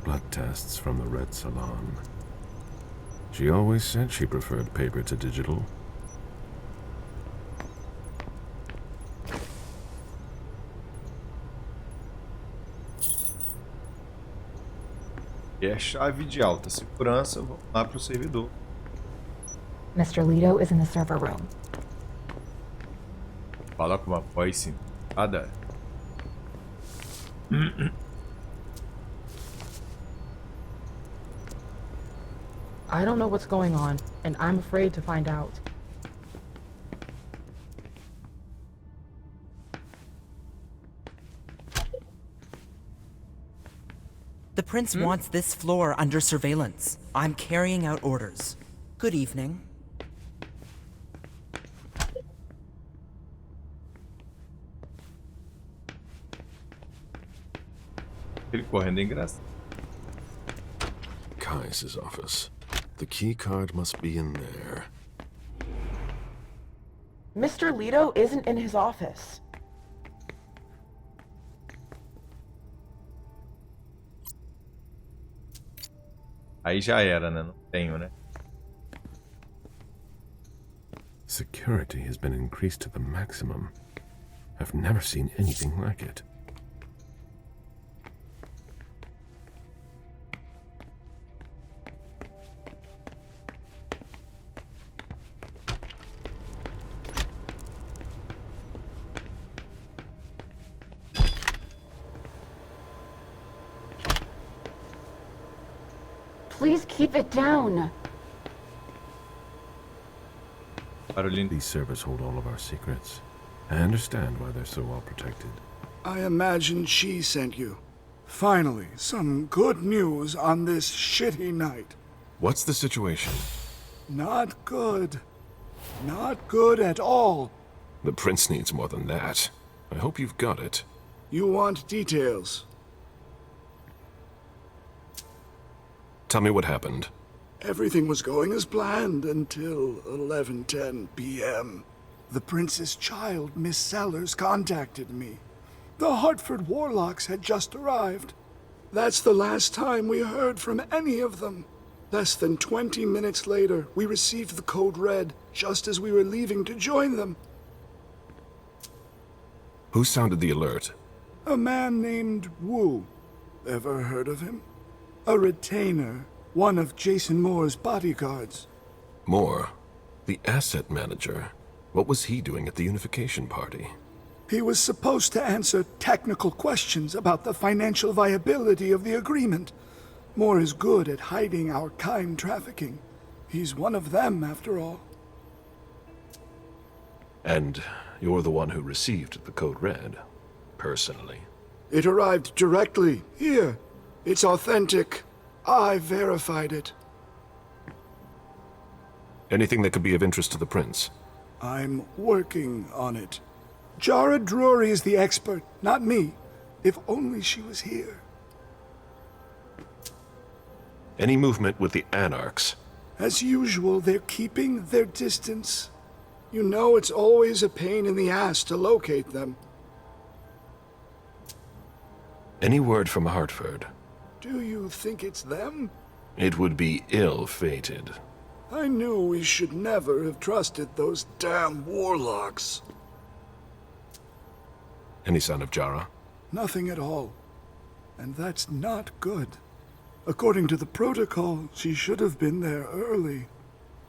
Blood tests from the Red Salon. She always said she preferred paper to digital. E é chave de alta segurança. Vamos lá para o servidor. Mr. Lido is in the server room. Fala com uma voz sim. Cada. I don't know what's going on, and I'm afraid to find out. The prince wants this floor under surveillance. I'm carrying out orders. Good evening. Ele correndo é engraçado. Kai's office. The key card must be in there. Mr. Lido isn't in his office. Aí já era, né? Não tenho, né? Security has been increased to the maximum. I've never seen anything like it. Please keep it down. These servers hold all of our secrets. I understand why they're so well protected. I imagine she sent you. Finally, some good news on this shitty night. What's the situation? Not good. Not good at all. The prince needs more than that. I hope you've got it. You want details? Tell me what happened. Everything was going as planned until 11:10 p.m. The prince's child, Miss Sellers, contacted me. The Hartford Warlocks had just arrived. That's the last time we heard from any of them. Less than 20 minutes later, we received the code red, just as we were leaving to join them. Who sounded the alert? A man named Wu. Ever heard of him? A retainer, one of Jason Moore's bodyguards. Moore? The asset manager? What was he doing at the unification party? He was supposed to answer technical questions about the financial viability of the agreement. Moore is good at hiding our kind trafficking. He's one of them, after all. And you're the one who received the code red, personally? It arrived directly, here. It's authentic. I verified it. Anything that could be of interest to the prince? I'm working on it. Jara Drury is the expert, not me. If only she was here. Any movement with the Anarchs? As usual, they're keeping their distance. You know it's always a pain in the ass to locate them. Any word from Hartford? Do you think it's them? It would be ill-fated. I knew we should never have trusted those damn warlocks. Any sign of Jara? Nothing at all. And that's not good. According to the protocol, she should have been there early.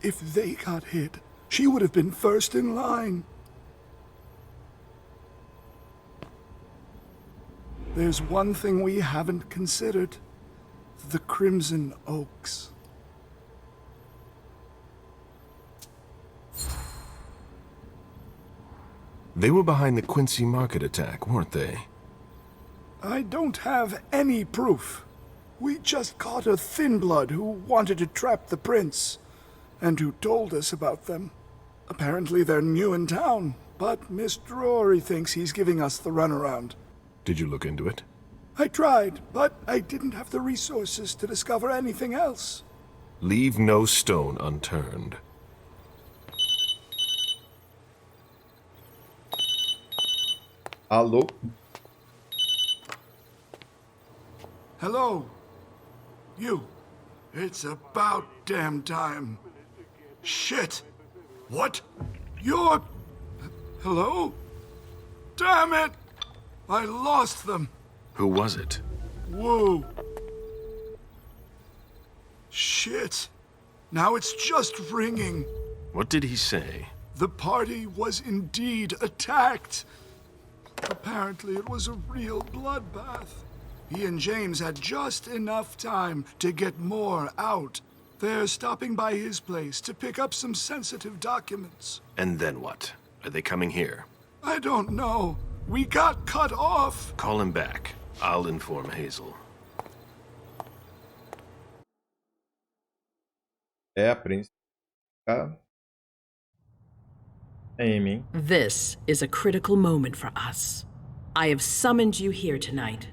If they got hit, she would have been first in line. There's one thing we haven't considered. The Crimson Oaks. They were behind the Quincy Market attack, weren't they? I don't have any proof. We just caught a thin blood who wanted to trap the prince, and who told us about them. Apparently they're new in town, but Mr. Rory thinks he's giving us the runaround. Did you look into it? I tried, but I didn't have the resources to discover anything else. Leave no stone unturned. Alô? Hello? You. It's about damn time. Shit! What? You're... Hello? Damn it! I lost them. Who was it? Whoa. Shit. Now it's just ringing. What did he say? The party was indeed attacked. Apparently it was a real bloodbath. He and James had just enough time to get more out. They're stopping by his place to pick up some sensitive documents. And then what? Are they coming here? I don't know. We got cut off. Call him back. I'll inform Hazel. A princípio. Emem. This is a critical moment for us. I have summoned you here tonight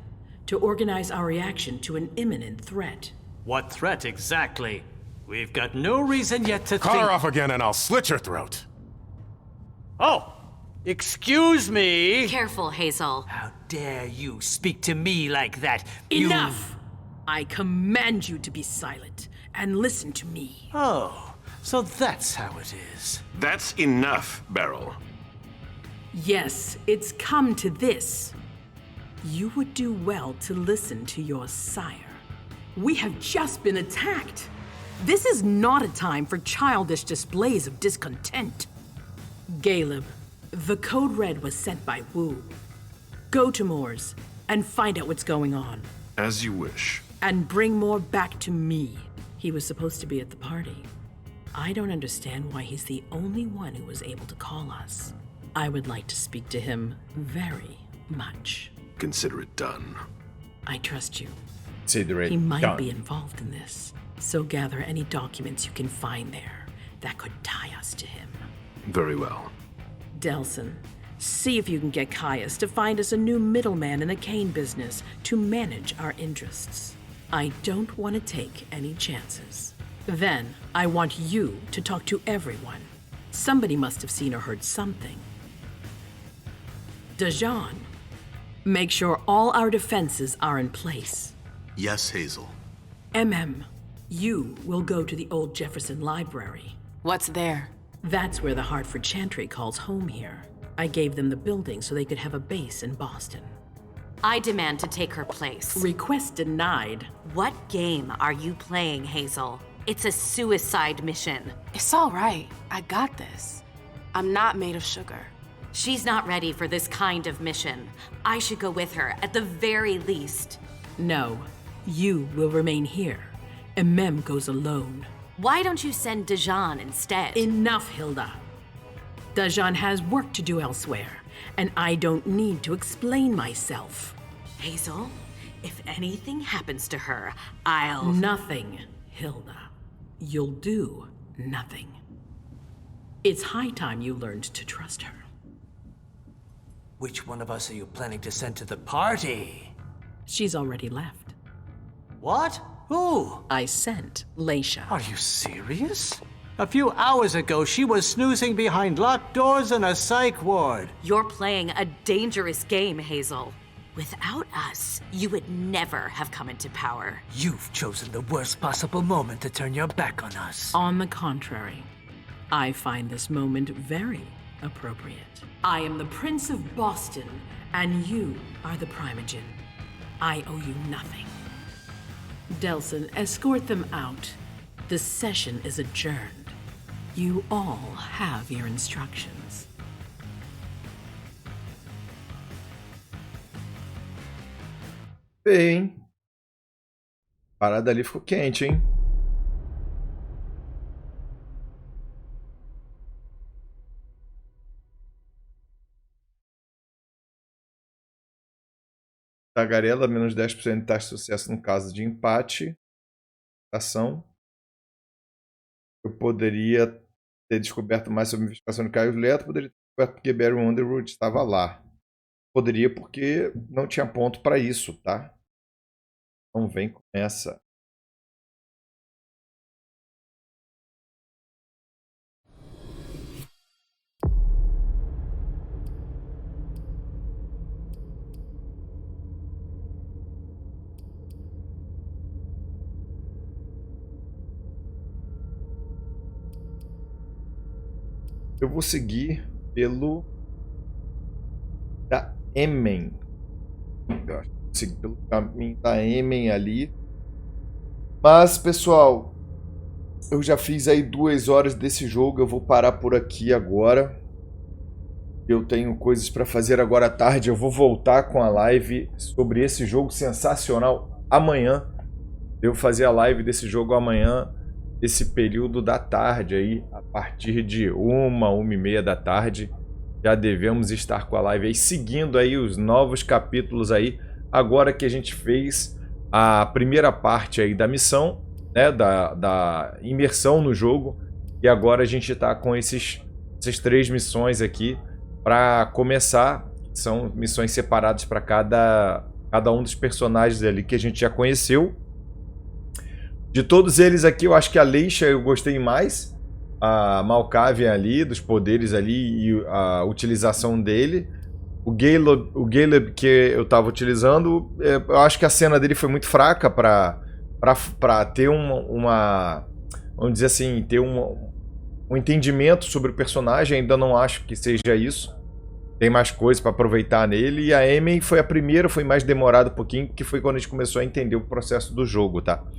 to organize our reaction to an imminent threat. What threat exactly? We've got no reason yet to Car think... off again and I'll slit your throat. Oh! Excuse me! Careful, Hazel. How dare you speak to me like that? Enough! I command you to be silent and listen to me. Oh, so that's how it is. That's enough, Beryl. Yes, it's come to this. You would do well to listen to your sire. We have just been attacked. This is not a time for childish displays of discontent. Galeb, the code red was sent by Wu. Go to Moore's and find out what's going on. As you wish. And bring Moore back to me. He was supposed to be at the party. I don't understand why he's the only one who was able to call us. I would like to speak to him very much. Consider it done. I trust you. Consider it He might done. be involved in this, so gather any documents you can find there that could tie us to him. Very well. Delson, see if you can get Caius to find us a new middleman in the cane business to manage our interests. I don't want to take any chances. Then, I want you to talk to everyone. Somebody must have seen or heard something. Dajan, make sure all our defenses are in place. Yes, Hazel. Emem, you will go to the old Jefferson Library. What's there? That's where the Hartford Chantry calls home here. I gave them the building so they could have a base in Boston. I demand to take her place. Request denied. What game are you playing, Hazel? It's a suicide mission. It's all right. I got this. I'm not made of sugar. She's not ready for this kind of mission. I should go with her, at the very least. No, you will remain here. Emem goes alone. Why don't you send Dajan instead? Enough, Hilda. Dajan has work to do elsewhere, and I don't need to explain myself. Hazel, if anything happens to her, I'll... Nothing, Hilda. You'll do nothing. It's high time you learned to trust her. Which one of us are you planning to send to the party? She's already left. What? Who? I sent Leysha. Are you serious? A few hours ago, she was snoozing behind locked doors in a psych ward. You're playing a dangerous game, Hazel. Without us, you would never have come into power. You've chosen the worst possible moment to turn your back on us. On the contrary, I find this moment very appropriate. I am the Prince of Boston, and you are the Primogen. I owe you nothing. Delson, escort them out. The session is adjourned. You all have your instructions. Bem, parada ali ficou quente, hein? Tagarela, menos 10% de taxa de sucesso no caso de empate. Ação. Eu poderia ter descoberto mais sobre a investigação de Caio Leto, poderia ter descoberto porque Barry Underwood estava lá. Poderia porque não tinha ponto para isso, tá? Então vem com essa. Eu vou seguir pelo da Emem. Eu acho que vou seguir pelo caminho da Emem ali. Mas, pessoal, eu já fiz aí 2 horas desse jogo. Eu vou parar por aqui agora. Eu tenho coisas para fazer agora à tarde. Eu vou voltar com a live sobre esse jogo sensacional amanhã. Devo fazer a live desse jogo amanhã. Esse período da tarde aí, a partir de 1h30 da tarde, já devemos estar com a live aí, seguindo aí os novos capítulos aí, agora que a gente fez a primeira parte aí da missão, né, da imersão no jogo, e agora a gente está com essas 3 missões aqui para começar, são missões separadas para cada um dos personagens ali que a gente já conheceu. De todos eles aqui, eu acho que a Leysha eu gostei mais. A Malkavian ali, dos poderes ali e a utilização dele. O Galeb que eu estava utilizando, eu acho que a cena dele foi muito fraca para ter vamos dizer assim, ter um entendimento sobre o personagem. Ainda não acho que seja isso. Tem mais coisas para aproveitar nele. E a Emem foi a primeira, foi mais demorada um pouquinho, que foi quando a gente começou a entender o processo do jogo, tá?